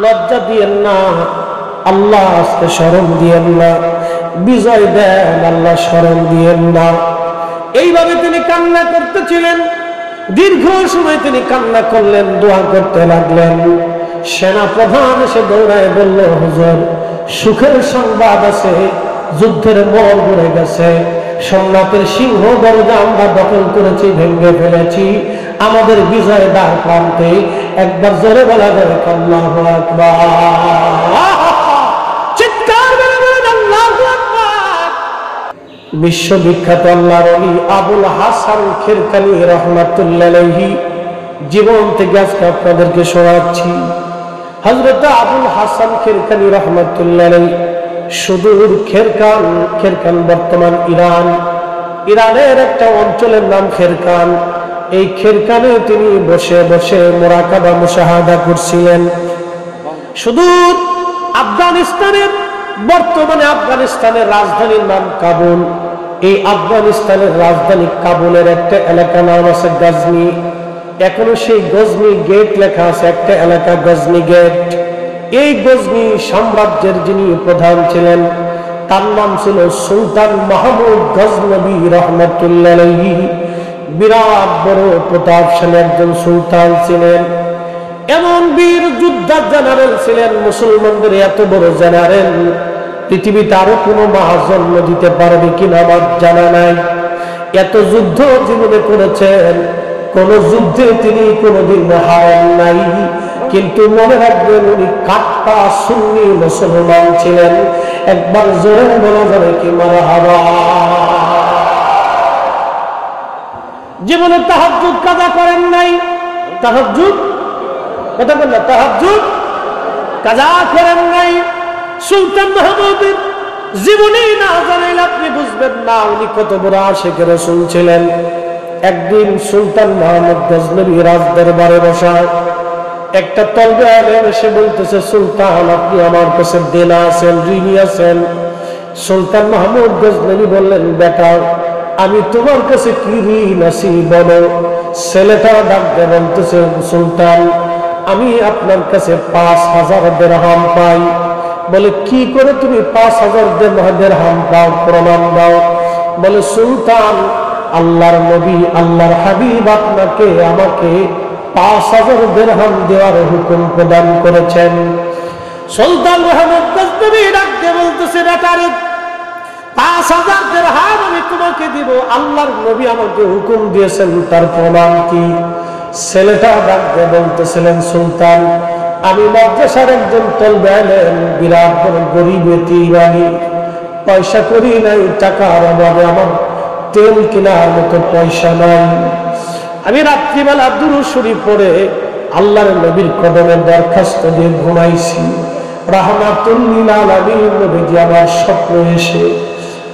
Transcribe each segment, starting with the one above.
লজ্জা দিয়েন না, আল্লাহ আজকে শরম দিয়েন না, বিজয় দেন, আল্লাহ শরম দিয়েন না। এইভাবে তিনি কান্না করতেছিলেন। দীর্ঘ সময় তিনি কান্না করলেন, দোয়া করতে লাগলেন। সেনা প্রধান এসে দৌড়ায় বলল, হুজুর সুখের সংবাদ আছে, যুদ্ধের মোড় ঘুরে গেছে, সোমনাথের সিংহ দরজা আমরা দখল করেছি, ভেঙে ফেলেছি, আমাদের বিজয় দ্বার প্রান্তে। একবার জোরে বলা যাবে আল্লাহু আকবার, চিৎকার করে বলেন আল্লাহু আকবার। বিশ্ববিখ্যাত আল্লাহর ওলি আবুল হাসান খিরকানি রাহমাতুল্লাহ আলাইহি জীবন থেকে আজকে আপনাদেরকে শোনাচ্ছি। হযরত আবুল হাসান খিরকানি রাহমাতুল্লাহ আলাইহি সুদূর খেরকান বর্তমান ইরানের একটা অঞ্চলের নাম খেরকান। এই খেরকানে তিনি বসে বসে মুরাকাবা মুশাহাদা করছিলেন। সুদূর আফগানিস্তানের, বর্তমানে আফগানিস্তানের রাজধানীর নাম কাবুল। এই আফগানিস্তানের রাজধানী কাবুলের একটা এলাকা নাম আছে গজনি। এখনো সেই গজনি গেট লেখা আছে, একটা এলাকা গজনি গেট। এই গজনি সাম্রাজ্যের যিনি প্রধান ছিলেন তার নাম ছিল সুলতান মাহমুদ গজনবী রহমতুল্লাহ আলাইহি। বিরাট বড় প্রতাপশালী একজন সুলতান ছিলেন, এমন বীর যোদ্ধা জেনারেল ছিলেন। মুসলমানদের এত বড় জেনারেল পৃথিবীতে আরো কোনো মা জন্ম দিতে পারবে কিনা আমার জানা নাই। এত যুদ্ধ জীবনে করেছেন, কোন যুদ্ধে তিনি কোনোদিন হারেন নাই। কিন্তু মনে রাখবেন উনি কাট্টা সুন্নি মুসলমান ছিলেন। একবার জোরে বলা যাবে কি মারহাবা। জীবনে তাহাজ্জুদ কাজা করেন নাই, তাহাজ্জুদ কথা বল না, তাহাজ্জুদ কাজা করেন নাই। সুলতান মাহমুদের জীবনী না জানাইলে আপনি বুঝবেন না উনি কত বড় আশিক রাসূল ছিলেন। একদিন সুলতান মাহমুদ গজনবী রাজদরবারে বসা, একটা তলবে আলেম এসে বলতেছে, সুলতান আপনি আমার কাছে দেনা আছেন, ঋণী আছেন। সুলতান মাহমুদ গজনবী বললেন, বেটা আমি তোমার কাছে কি ঋণ আছি বলো। ছেলেটা ডাক দিয়ে বলতেছে, সুলতান আমি আপনার কাছে 5000 দিরহাম পাই। বলে কি করে তুমি 5000 দিরহাম পাও, প্রমাণ দাও। বলে সুলতান আল্লাহর নবী আল্লাহর হাবিব আপনাকে আমাকে 5000 দিরহাম দেওয়ার হুকুম প্রদান করেছেন। সুলতান মাহমুদ গজনবী ডাক দিয়ে বলতেছে, বেটারে 5000 দিরহাম আমি তোমাকে দিব, আল্লাহর নবী আমাকে হুকুম দিয়েছেন, তার প্রমাণ কি? ছেলেটা ডাক দিয়ে বলতেছিলেন, সুলতান আমি মাদ্রাসার একজন তলবে আলেম, বিরাট বড় গরিব এতিমানি, পয়সা করি নাই, টাকার অভাবে আমার তেল কেনার মতো পয়সা নাই। আমি রাত্রিবেলা দুরূদ শরীফ পড়ে আল্লাহর নবীর কদমে দরখাস্ত দিয়ে ঘুমাইছি। রাহমাতুল লিল আলামিন নবীজি আমার স্বপ্ন এসে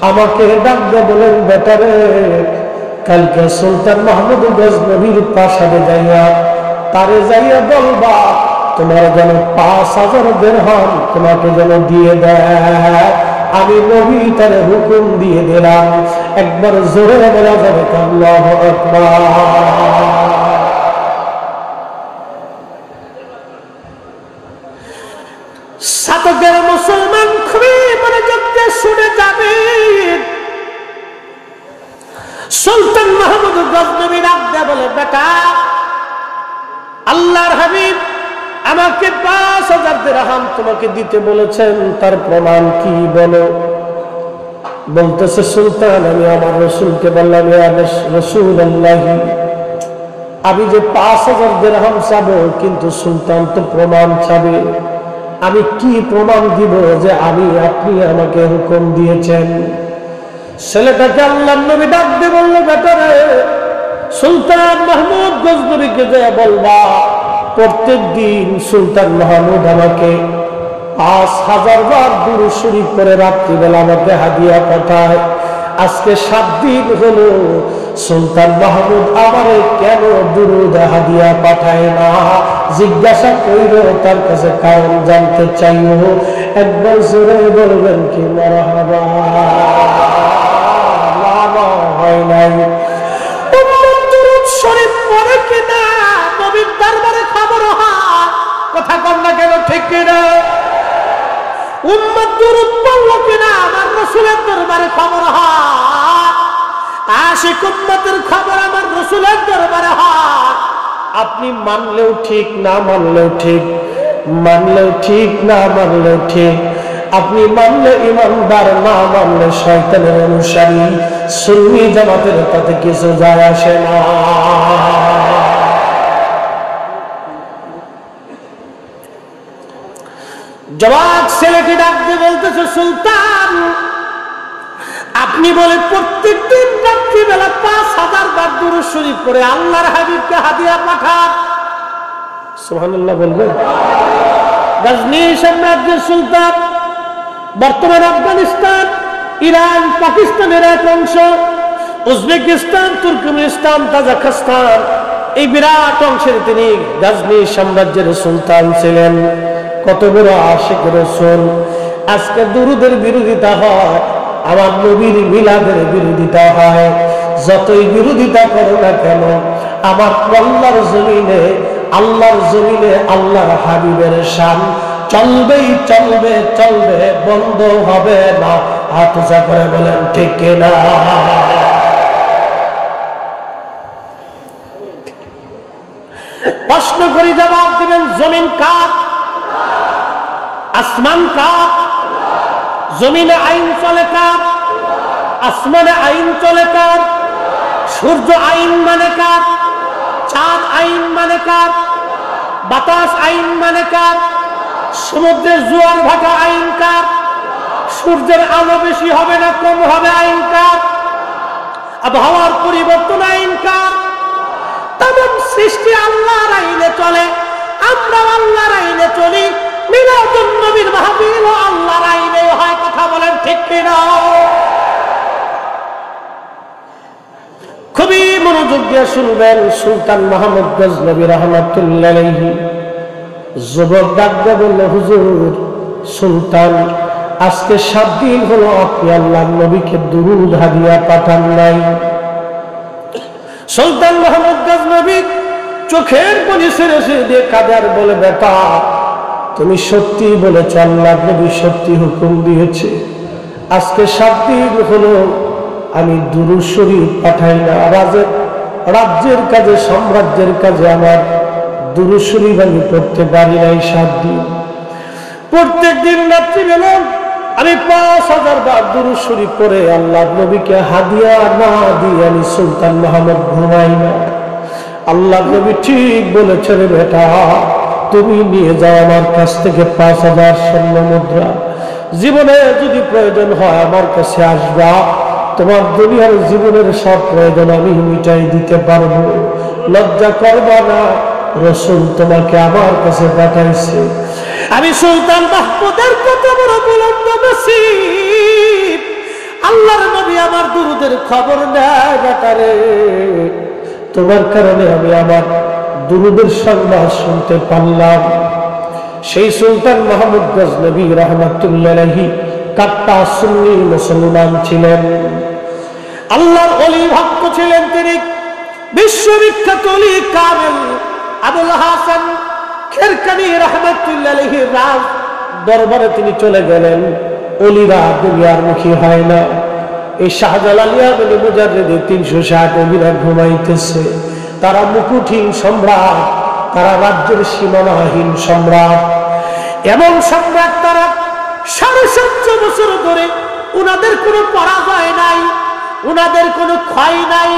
আমাকে ডাক দিয়ে বলেন, বেটারে কালকে সুলতান মাহমুদ গজনবীর প্রাসাদে যাইয়া তারে যাইয়া বলবা তোমার যেন 5000 দিরহাম তোমাকে যেন দিয়ে দেয়। আমি নবী তারে হুকুম দিয়ে দিলাম। একবার জোরে বলা যাবে আল্লাহু আকবার। সাতকের মুসলমান খুবই মনোযোগ দিয়ে শুনে যাবেন। সুলতান মাহমুদ গজনবী ডাক দিয়ে বলে, বেটা আল্লাহর হাবিব আমাকে 5000 দিরহাম তোমাকে দিতে বলেছেন, তার প্রমাণ কি বলো। বলতেছে, সুলতান আমি আমার রাসূলকে বললাম, ইয়া রাসূলুল্লাহ আমি যে 5000 দিরহাম চাবো, কিন্তু সুলতান তো প্রমাণ চাবে। আমি কি প্রমাণ দিব যে আপনি আমাকে হুকুম দিয়েছেন? ছেলেটাকে আল্লাহর নবী ডাক দিয়ে বলল, বেটারে সুলতান মাহমুদ গজনবীকে যা বলবা প্রত্যেক দিন সুলতান মাহমুদ আমাকে 5000 বার দুরূদ শরীফ করে রাত্রিবেলা আমাকে হাদিয়া পাঠায়। আজকে 7 দিন হলো সুলতান মাহমুদ আমারে কেন দুরূদ হাদিয়া পাঠায় না, জিজ্ঞাসা কইরো, তার কাছে কারণ জানতে চাইও। একবার জোরে বলবেন কি মারহাবা। হয় নাই দুরূদ শরীফ পড়ে কিনা নবীর দরবারে খবর হয়, কথা কম না কেন, ঠিক কিনা? উম্মত দুরূদ পড়লো কিনা আমার রাসূলের দরবারে খবর হয়, আশিক উম্মতের খবর আমার রাসূলের দরবারে হয়। আপনি মানলেও ঠিক, না মানলেও ঠিক, মানলেও ঠিক, না মানলেও ঠিক। আপনি মানলে ইমানদার, না মানলে শয়তানের অনুসারী। সুন্নি জামাতের তাতে কিছু যায় আসে না। জবাব ছেলেটি ডাক দিয়ে বলতেছে, সুলতান আপনি বলে প্রত্যেক দিন রাত্রিবেলা 5000 বার দুরূদ শরীফ পড়ে আল্লাহর হাবিবকে হাদিয়া পাঠান। সুবহানাল্লাহ বলবেন। গজনী সাম্রাজ্যের সুলতান, বর্তমান আফগানিস্তান, ইরান, পাকিস্তানের এক অংশ, উজবেকিস্তান, তুর্কমেনিস্তান, তাজিকিস্তান, এই বিরাট অংশের তিনি গজনী সাম্রাজ্যের সুলতান ছিলেন। কত বড় আশিক রাসূল। আজকে দুরূদের বিরোধিতা হয়, আমার নবীর মিলাদের বিরোধিতা হয়। যতই বিরোধিতা করো না কেন, আমার আল্লাহর জমিনে, আল্লাহর জমিনে আল্লাহর হাবিবের শান চলবেই চলবে, চলবে, বন্ধ হবে না। হাত উঁচা করে বলেন ঠিক কিনা? প্রশ্ন করি, জবাব দিবেন। জমিন কার? আসমান কার? জমিনে আইন চলে কার? আসমানে আইন চলে কার? সূর্য আইন মানে কার? চাঁদ আইন মানে কার? বাতাস আইন মানে কার? সমুদ্রের জোয়ার ভাটা আইন কার? সূর্যের আলো বেশি হবে না কম হবে আইন কার? আবহাওয়ার পরিবর্তন আইন কার? তামাম সৃষ্টি আল্লাহর আইনে চলে, আমরা আল্লাহর আইনে চলি। মিলাদুন নবীর মাহফিল আল্লাহর আইনে হয়। কথা বলেন ঠিক কিনা? খুবই মনোযোগ দিয়ে শুনবেন। সুলতান মাহমুদ গজনবী রাহমাতুল্লাহ আলাইহি যুবক ডাক দিয়ে বলল, হুজুর সুলতান, আজকে 7 দিন হলো আপনি আল্লাহর নবীকে দুরূদ হাদিয়া পাঠান নাই। সুলতান মাহমুদ গজনবী চোখের পানি ছেড়ে ছেড়ে দিয়ে কাঁদার বলে, বেটা তুমি সত্যি বলেছ, আল্লাহর নবী সত্যি হুকুম দিয়েছে। আজকে 7 দিন হলো আমি দুরূদ শরীফ পাঠাই না। রাজ্যের কাজে, সাম্রাজ্যের কাজে আমার দুরূদ শরীফ আমি পড়তে পারি নাই 7 দিন। প্রত্যেক দিন রাত্রিবেলা আমি 5000 বার দুরূদ শরীফ পড়ে আল্লাহর নবীকে হাদিয়া না দিয়ে আমি সুলতান মাহমুদ ঘুমাই না। আল্লাহর নবী ঠিক বলেছেন, বেটা তুমি নিয়ে যাও আমার কাছ থেকে 5000 স্বর্ণ মুদ্রা। জীবনে যদি প্রয়োজন হয় আমার কাছে আসবা, তোমার দুনিয়ার জীবনের সব প্রয়োজন আমি মিটাই দিতে পারবো। লজ্জা করবা না, রাসূল তোমাকে আমার কাছে পাঠাইছে। আমি সুলতান মাহমুদের কত বড় বুলন্দ নসিব, আল্লাহর নবী আমার দুরূদের খবর নেয়। বেটারে তোমার কারণে আমি আমার দুরূদের সংবাদ শুনতে পারলাম। সেই সুলতান মাহমুদ গজনবী রাহমাতুল্লাহ আলাইহি কাট্টা সুন্নি মুসলমান ছিলেন, আল্লাহর ওলি ভক্ত ছিলেন। তিনি বিশ্ববিখ্যাত ওলি কামেল আবুল হাসান খেরকানি রাহমাতুল্লাহ আলাইহির রাজ দরবারে তিনি চলে গেলেন। ওলিরা দুনিয়ার মুখী হয় না। এই শাহজালালিয়া বলে মুজাররিদে 360 ওলিরা ঘুমাইতেছে। তারা মুকুটহীন সম্রাট, তারা রাজ্যের সীমানাহীন সম্রাট। এমন সম্রাট তারা 750 বছর ধরে উনাদের কোনো পরাজয় নাই, উনাদের কোনো ক্ষয় নাই,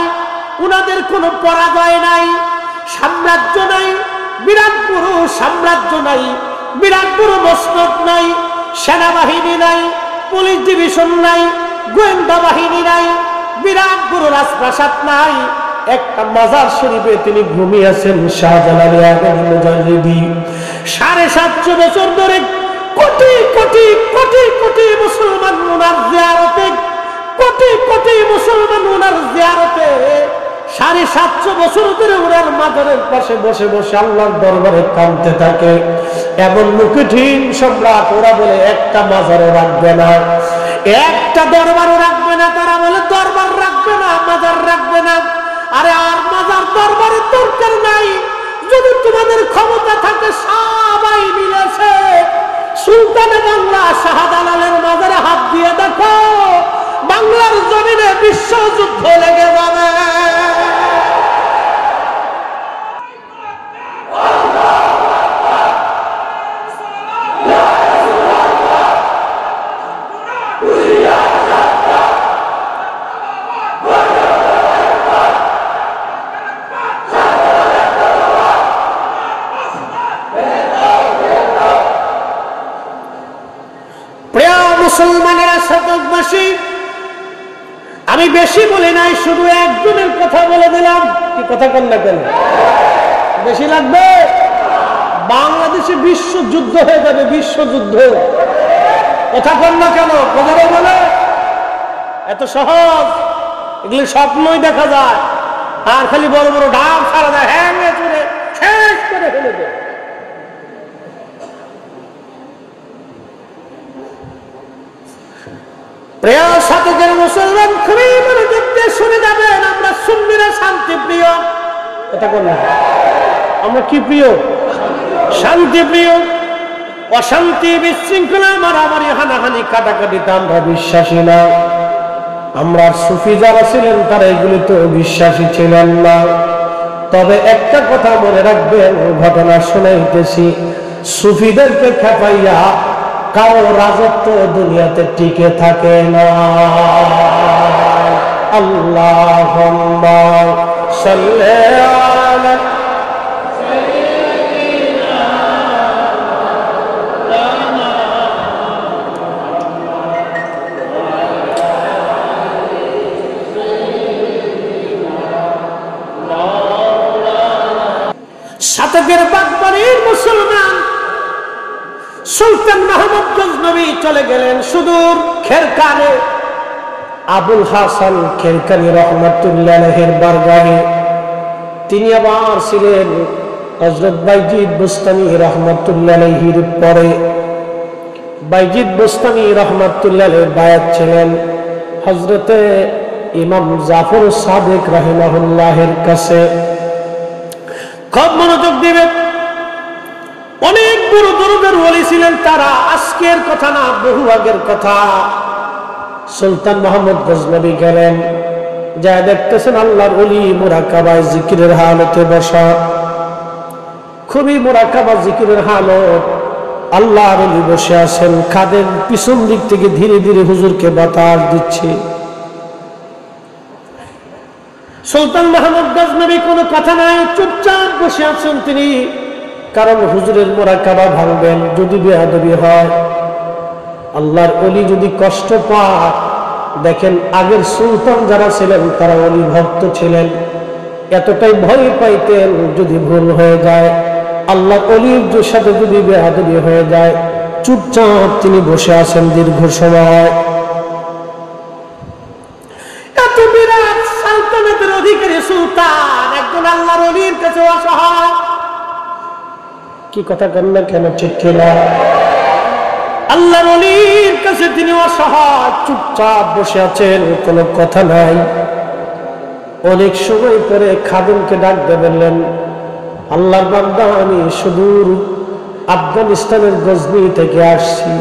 উনাদের কোনো পরাজয় নাই। সাম্রাজ্য নাই, বিরাট বড় সাম্রাজ্য নাই, বিরাট বড় মসনদ নাই, সেনাবাহিনী নাই, পুলিশ ডিভিশন নাই, গোয়েন্দা বাহিনী নাই, বিরাট বড় রাজপ্রাসাদ নাই। একটা মাজার শরীফে তিনি ঘুমিয়েছেন। শাহজালালিয়া মুজাররিদি 750 বছর ধরে কোটি কোটি কোটি কোটি মুসলমান ওনার জিয়ারতে, কোটি কোটি মুসলমান ওনার জিয়ারতে 750 বছর ধরে ওনার মাজারের পাশে বসে বসে আল্লাহর দরবারে কাঁদতে থাকে। এমন মুকুটহীন সম্রাট, ওরা বলে একটা মাজারও রাখবে না, একটা দরবারও রাখবে না। তারা বলে দরবার রাখবে না, মাজার রাখবে না। আরে আর মাজার দরবারের দরকার নাই, যদি তোমাদের ক্ষমতা থাকে সবাই মিলে জমিনে বিশ্বযুদ্ধ লেগে যাবে। মুসলমানেরা শতকবাসী, আমি বেশি বলি নাই, শুধু একজনের কথা বলে দিলাম। কি কথা কন না কেন? বেশি লাগবে? বাংলাদেশে বিশ্বযুদ্ধ হয়ে যাবে, বিশ্বযুদ্ধ। কথা কন না কেন? কথাটা বলে এত সহজ, এগুলি স্বপ্নই দেখা যায়, আর খালি বড় বড় ঢাক ছাড়া যায়, হ্যাঁ চলে শেষ করে ফেলে দেয়। প্রিয় সাথীদের মুসলমান, খুবই মনোযোগ দিয়ে শুনে যাবেন। আমরা সুন্নিরা শান্তি প্রিয়। এটা কোন? আমরা কি প্রিয়? শান্তি প্রিয়। অশান্তি, বিশৃঙ্খলা, মারামারি, হানাহানি, কাটাকাটিতে আমরা বিশ্বাসী না। আমরা সুফি যারা ছিলেন তারা এগুলি তো বিশ্বাসী ছিলেন না। তবে একটা কথা মনে রাখবেন, ঘটনা শুনাইতেছি, সুফিদেরকে খেপাইয়া কারো রাজত্ব দুনিয়াতে টিকে থাকে না। আল্লাহুম্মা সাল্লি আলা সাইয়্যিদিনা শতকের বাগবাড়ির মুসলমান সুলতান মাহমুদ গজনবী চলে গেলেন সুদূর খেরকানে। আবুল হাসান খেরকানি রহমাতুল্লাহ আলাইহির বারগাহে। তিনি আবার ছিলেন হযরত বাইজিদ বুস্তামি রহমাতুল্লাহ আলাইহির পরে। বাইজিদ বুস্তামি রহমাতুল্লাহ আলাইহি বায়াত ছিলেন হযরতে ইমাম জাফর সাদিক রাহিমাহুল্লাহের কাছে। খুব মনোযোগ দিবেন। অনেক বড় দরদের ওলি ছিলেন তারা, আজকের কথা না, বহু আগের কথা। সুলতান মাহমুদ গজনবী গেলেন, যা দেখতেছেন আল্লাহর ওলি মুরাকাবায় জিকিরের হালতে বসা। খুবই মুরাকাবা জিকিরের হালত। আল্লাহর ওলি বসে আছেন, খাদেম পিছন দিক থেকে ধীরে ধীরে হুজুরকে বাতাস দিচ্ছে। সুলতান মাহমুদ গজনবী কোনো কথা নাই, চুপচাপ বসে আছেন তিনি। কারণ হুজুরের মুরাকাবা ভাঙবেন, যদি বেয়াদবি হয়, আল্লাহর ওলি যদি কষ্ট পায়। দেখেন আগের সুলতান যারা ছিলেন তারা ওলি ভক্ত ছিলেন, এতটাই ভয় পাইতেন যদি ভুল হয়ে যায়, আল্লাহর ওলির সাথে যদি বেয়াদবি হয়ে যায়। চুপচাপ তিনি বসে আছেন দীর্ঘ সময়। এত বিরাট সালতানাতের অধিকারী সুলতান একজন আল্লাহর ওলির কাছে অসহায়। কি কথা করেন কেন? ঠিক কিনা? আল্লাহর ওলির কাছে তিনি অসহায়, চুপচাপ বসে আছেন, কোনো কথা নাই। অনেক সময় পরে খাদেমকে ডাক দিয়ে বললেন, আল্লাহর বান্দা, আমি সুদূর আফগানিস্তানের গজনি থেকে আসছি।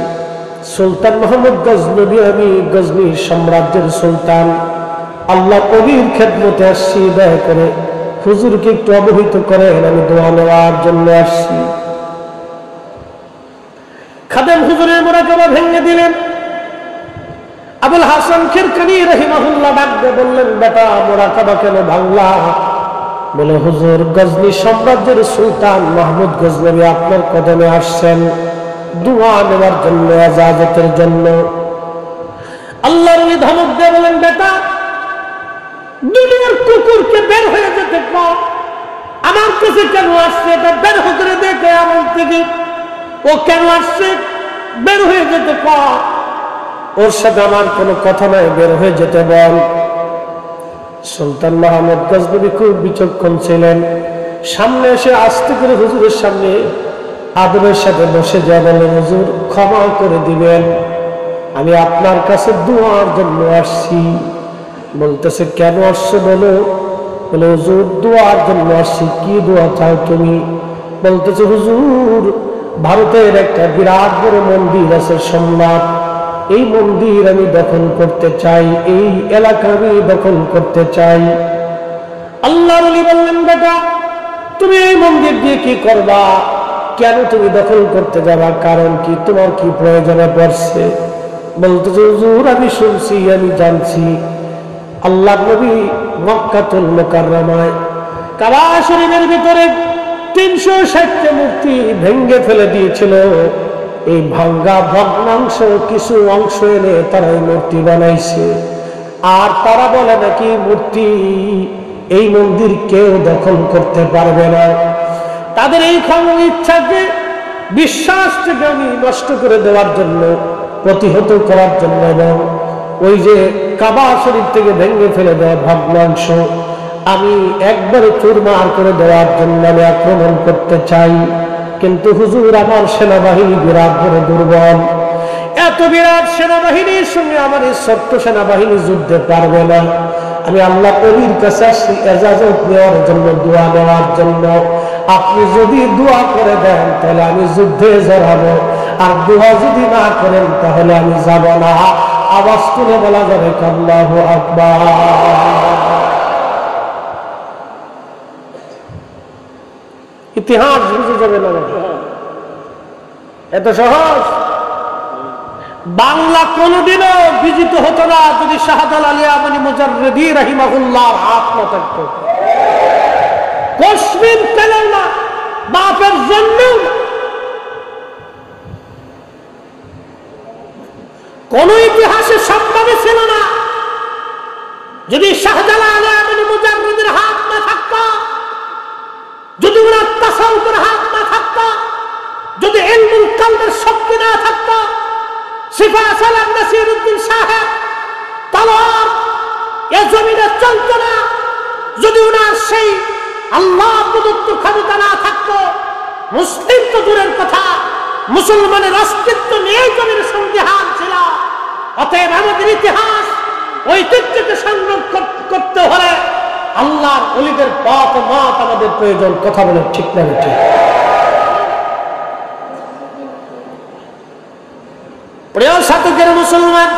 সুলতান মাহমুদ গজনবী, আমি গজনি সাম্রাজ্যের সুলতান, আল্লাহ ওলির খেদমতে আসছি। দয়া করে হুজুরকে একটু অবহিত করেন, আমি দোয়া নেওয়ার জন্য আসছি। খাদেম হুজুরের মুরাকাবা ভেঙে দিলেন। আবুল হাসান খেরকানি রাহিমাহুল্লাহ ডাক দিয়ে বললেন, বেটা মুরাকাবা কেন ভাঙলা? বলে, হুজুর, গজনি সাম্রাজ্যের সুলতান মাহমুদ গজনবী আপনার কদমে আসছেন দোয়া নেওয়ার জন্য, ইজাজতের জন্য। আল্লাহর ওলি ধমক দিয়ে বলেন, বেটা দুনিয়ার কুকুরকে বের হয়ে যেতে কর, আমার কাছে কেন আসছে এটা বের করে দেখে আমার থেকে। ও কেন আসছে বের হয়ে যেতে কর, ওর সাথে আমার কোনো কথা নাই, বের হয়ে যেতে বল। সুলতান মাহমুদ গজনবী খুব বিচক্ষণ ছিলেন। সামনে এসে আস্তে করে হুজুরের সামনে আদবের সাথে বসে যা বলেন, হুজুর ক্ষমা করে দিবেন, আমি আপনার কাছে দোয়ার জন্য আসছি। বলতেছে, কেন আসছো বলো? বলে, হুজুর দোয়ার জন্য আসছি। কি দোয়া চাও তুমি? বলতেছে, হুজুর ভারতের একটা বিরাট বড় মন্দির আছে সোমনাথ, এই মন্দির আমি দখল করতে চাই, এই এলাকা আমি দখল করতে চাই। আল্লাহর ওলি বললেন, বেটা তুমি এই মন্দির দিয়ে কি করবা? কেন তুমি দখল করতে যাবা? কারণ কি? তোমার কি প্রয়োজনে পড়ছে? বলতেছে, হুজুর আমি শুনছি, আমি জানছি আল্লাহর নবী মক্কাতুল মুকাররমায় কাবা শরীফের ভিতরে 360টা মূর্তি ভেঙ্গে ফেলে দিয়েছিল। এই ভাঙ্গা ভগ্নাংশ কিছু অংশ এনে তারা এই মূর্তি বানাইছে। আর তারা বলে নাকি মূর্তি এই মন্দির কেউ দখল করতে পারবে না। তাদের এই ইচ্ছাকে, বিশ্বাসটাকে আমি নষ্ট করে দেওয়ার জন্য, প্রতিহত করার জন্য, এবং ওই যে কাবা শরীফ থেকে ভেঙে ফেলে দেওয়া ভগ্নাংশ আমি একবারে চুরমার করে দেওয়ার জন্য আমি আক্রমণ করতে চাই। কিন্তু হুজুর আমার সেনাবাহিনী বিরাট বড় দুর্বল, এত বিরাট সেনাবাহিনীর সঙ্গে আমার এই ছোট্ট সেনাবাহিনী যুদ্ধে পারবে না। আমি আল্লাহ নবীর কাছে আসছি ইজাজত নেওয়ার জন্য, দোয়া নেওয়ার জন্য। আপনি যদি দোয়া করে দেন তাহলে আমি যুদ্ধে জড়াবো, আর দোয়া যদি না করেন তাহলে আমি যাব না। আওয়াজ তুলে বলা যাবে আল্লাহু আকবার। ইতিহাস বুঝে যাবে না, এত সহজ। বাংলা কোনদিনও বিজিত হতো না যদি শাহজালাল আলী আমনি মুজাররিদি রাহিমাহুল্লাহর হাত না থাকতো। কসমিন পেল না, বাপের জন্য কোন ইতিহাসে সম্ভব ছিল না যদি শাহজালাল আলী আমনি মুজাররিদির হাত না থাকতো, যদি ওনার তাসাউফের হাত না থাকতো, যদি ইলমুল কালবের শক্তি না থাকতো, সিফা সালাম নাসিরউদ্দিন সাহেব তলোয়ার এ জমিনে চলত না, যদি ওনার সেই আল্লাহ প্রদত্ত ক্ষমতা না থাকতো, মুসলিম তো দূরের কথা, মুসলমানের অস্তিত্ব নিয়ে জমির সন্দিহান ছিল। অতএব আমাদের ইতিহাস ঐতিহ্যকে সংরক্ষণ করতে হলে আল্লাহর ওলিদের পথ মত আমাদের প্রয়োজন। কথা বলে ঠিক না? ঠিক। প্রিয় সাধকের মুসলমান,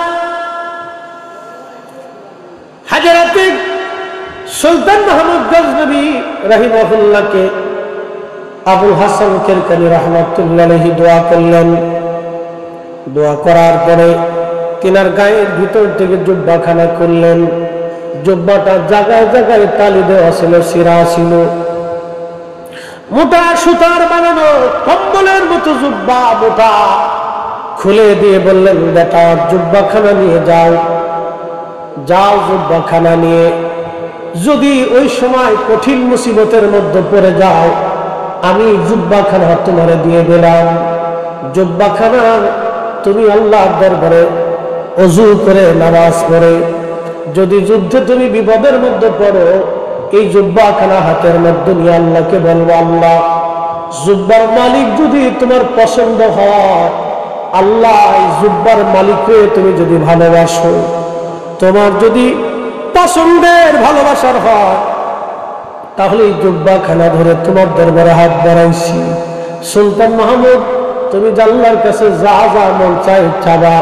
হযরত সুলতান মাহমুদ গজনবী রাহিমাহুল্লাহকে আবুল হাসান কিরকানী রাহমাতুল্লাহ আলাইহি দোয়া করলেন। দোয়া করার পরে তিনার গায়ের ভিতর থেকে জুব্বাখানা করলেন। জুব্বাটা জায়গায় জায়গায় তালি দেওয়া ছিল, সিরা ছিল, মোটা সুতার বানানো কম্বলের মতো জুব্বা মোটা। খুলে দিয়ে বললেন, বেটা জুব্বাখানা নিয়ে যাও, যাও জুব্বাখানা নিয়ে যদি ওই সময় কঠিন মুসিবতের মধ্যে পড়ে যাও, আমি জুব্বাখানা তোমারে দিয়ে দিলাম। জুব্বাখানা তুমি আল্লাহর দরবারে ওযু করে নামাজ পড়ে যদি যুদ্ধে তুমি বিপদের মধ্যে পড়ো, এই জুব্বাখানা হাতের মধ্যে নিয়ে আল্লাহকে বলবো, আল্লাহ জুব্বার মালিক যদি তোমার পছন্দ হয়, আল্লাহ এই জুব্বার মালিককে তুমি যদি ভালোবাসো, তোমার যদি পছন্দের ভালোবাসার হয়, তাহলে এই জুব্বাখানা ধরে তোমার দরবারে হাত বাড়াইছি। সুলতান মাহমুদ তুমি আল্লাহর কাছে যা যা মন চাই চাবা,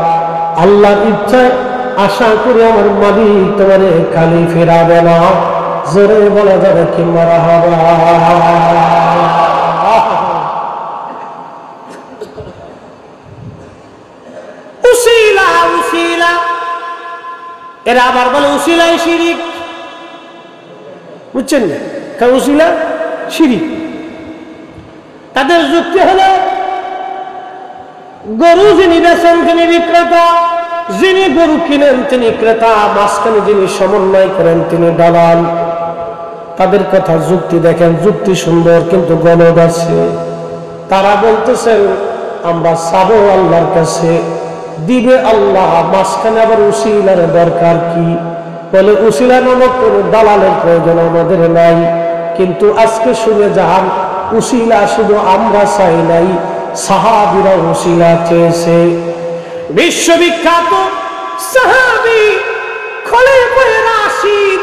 আল্লাহর ইচ্ছায় আশা করি আমার মালিক তোমারে খালি ফেরাবে না। জোরে বলা যাবে কি মারহাবা। উসিলা উসিলা, এরা আবার বলে উসিলাই শিরিক। বুঝছেন না? উসিলা শিরিক। তাদের যুক্তি হলো গরু যিনি বেচেন তিনি বিক্রেতা, যিনি গরু কিনেন তিনি ক্রেতা, মাঝখানে যিনি সমন্বয় করেন তিনি দালাল। তাদের কথা যুক্তি দেখেন, যুক্তি সুন্দর কিন্তু গলদ আছে। তারা বলতেছেন আমরা চাবো আল্লাহর কাছে, দিবে আল্লাহ, মাঝখানে আবার উসিলার দরকার কি? বলে উসিলা নামক কোন দালালের প্রয়োজন আমাদের নাই। কিন্তু আজকে শুনে যান, উসিলা শুধু আমরা চাই নাই, সাহাবীরা উসিলা চেয়েছে। বিশ্ববিখ্যাত সাহাবী খলিফায়ে রাশিদ,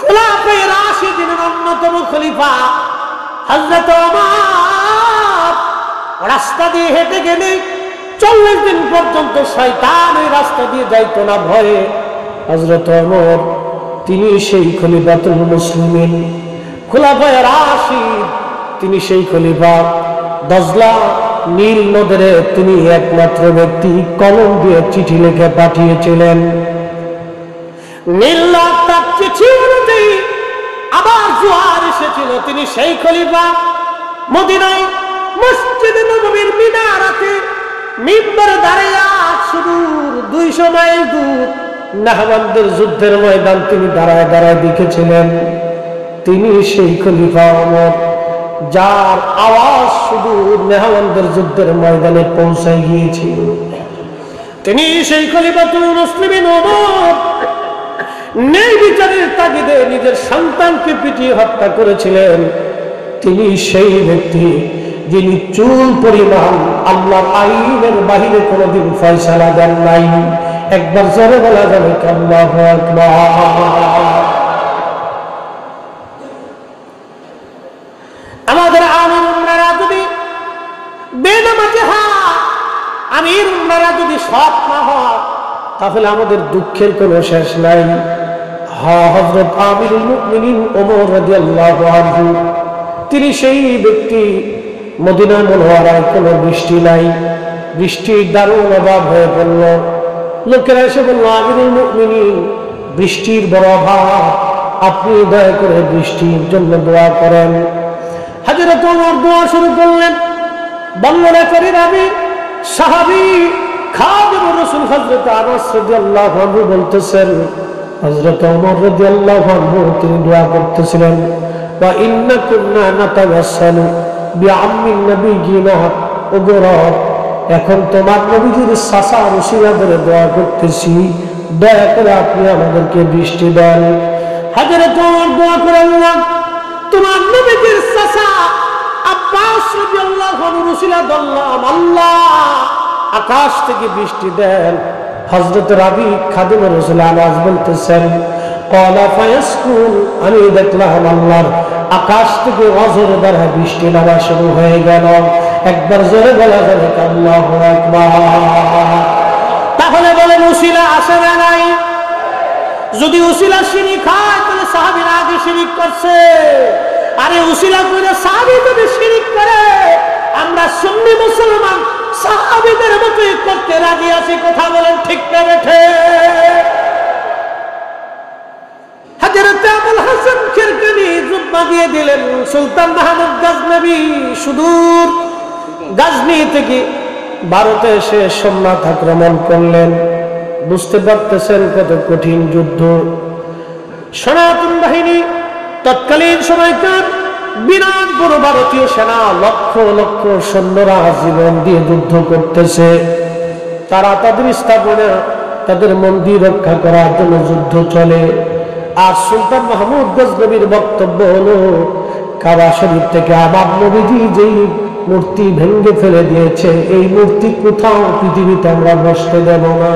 খোলাফায়ে রাশিদিনের অন্যতম খলিফা হযরত ওমর রাস্তা দিয়ে হেঁটে গেলে 40 দিন পর্যন্ত শয়তান এই রাস্তা দিয়ে যাইতো না ভয়ে। হযরত ওমর তিনি সেই খলিফাতুল মুসলিমিন, খোলাফায়ে রাশিদ, তিনি সেই খলিফা। দজলা নীল নদে তিনি একমাত্র ব্যক্তি কলম দিয়ে চিঠি লিখে পাঠিয়েছিলেন। নীল নদ তার চিঠি অনুযায়ী আবার জোয়ার এসেছিল। তিনি সেই খলিফা। মদিনায় মসজিদে নববীর মিনারাতে মিম্বরে দাঁড়িয়ে সুদূর 200 মাইল দূর নাহবানদের যুদ্ধের ময়দান তিনি দাঁড়ায় দাঁড়ায় দেখেছিলেন। তিনি সেই খলিফা ওমর, যার আওয়াজ সুদূর নাহবানদের যুদ্ধের ময়দানে পৌঁছায় গিয়েছিল। তিনি সেই খলিফাতুল মুসলিমিন ওমর ন্যায় বিচারের তাগিদে নিজের সন্তানকে পিটিয়ে হত্যা করেছিলেন। তিনি সেই ব্যক্তি যিনি চুল পরিমাণ আল্লাহর আইনের বাহিরে কোনোদিন ফয়সালা দেন নাই। একবার জোরে বলা যাবে আল্লাহু আকবার। আমাদের আমির উমরারা যদি বেনামাজি হয়, আমির উমরারা যদি সৎ না হয়, তাহলে আমাদের দুঃখের কোনো শেষ নাই। হযরত আমিরুল মুমিনিন ওমর রাদিয়াল্লাহু আনহু তিনি সেই ব্যক্তি। মদিনা মুনওয়ারায় কোনো বৃষ্টি নাই, বৃষ্টির দারুণ অভাব হয়ে পড়ল। লোকেরা এসে বলল, আমিরুল মুমিনিন বৃষ্টির বড় অভাব, আপনি দয়া করে বৃষ্টির জন্য দোয়া করেন। হযরত ওমর দোয়া শুরু করলেন। বর্ণনাকারী রাবী সাহাবী খাদিমুর রাসূল হযরত আনাস রাদিয়াল্লাহু আনহু বলতেছেন, হযরত ওমর রাদিয়াল্লাহু আনহু তিনি দোয়া করতেছিলেন, ওয়া ইন্না কুন্না নাতাওয়াসসালু বিআম্মিন নবিয়িনা, ওগো রব, এখন তোমার নবীজির চাচার উসিলা ধরে দোয়া করতেছি, দয়া করে আপনি আমাদেরকে বৃষ্টি দেন। হযরত ওমর দোয়া করে, আল্লাহ তোমার নবীজির চাচা আব্বাস রাদিয়াল্লাহু আনহু উসিলা ধরলাম, আল্লাহ আকাশ থেকে বৃষ্টি দেন। হযরত রাবী খাদিমুর রাসূল আনাস বলতেছেন, ক্বালা ফায়াসকুন, আমি দেখলাম আল্লাহর আকাশ থেকে অজর দ্বারা বৃষ্টি নামা শুরু হয়ে গেল। একবার জোরে বলা যাবে আল্লাহু আকবার। তাহলে বলেন উসিলা আসে না নাই? যদি উসিলা শিরিক হয় তাহলে সাহাবীরা আগে শিরিক করছে। আরে উসিলা করে সাহাবী যদি শিরিক করে, আমরা সুন্নি মুসলমান সাহাবীদের মতই করতে রাজি আছি। কথা বলেন ঠিক না বেঠে? হযরত আবুল হাসান কিরকানি জুব্বা দিয়ে দিলেন। সুলতান মাহমুদ গজনবী সুদূর গজনি থেকে ভারতে এসে সোমনাথ আক্রমণ করলেন। বুঝতে পারতেছেন কত কঠিন যুদ্ধ। সনাতন বাহিনী তৎকালীন সময়কার বিরাট বড় ভারতীয় সেনা, লক্ষ লক্ষ সৈন্যরা জীবন দিয়ে যুদ্ধ করতেছে। তারা তাদের স্থাপনা, তাদের মন্দির রক্ষা করার জন্য যুদ্ধ চলে। আর সুলতান মাহমুদ গজনবীর বক্তব্য হলো, কাবা শরীফ থেকে আমার নবীজি যেই মূর্তি ভেঙে ফেলে দিয়েছে, এই মূর্তি কোথাও পৃথিবীতে আমরা বসতে দেব না।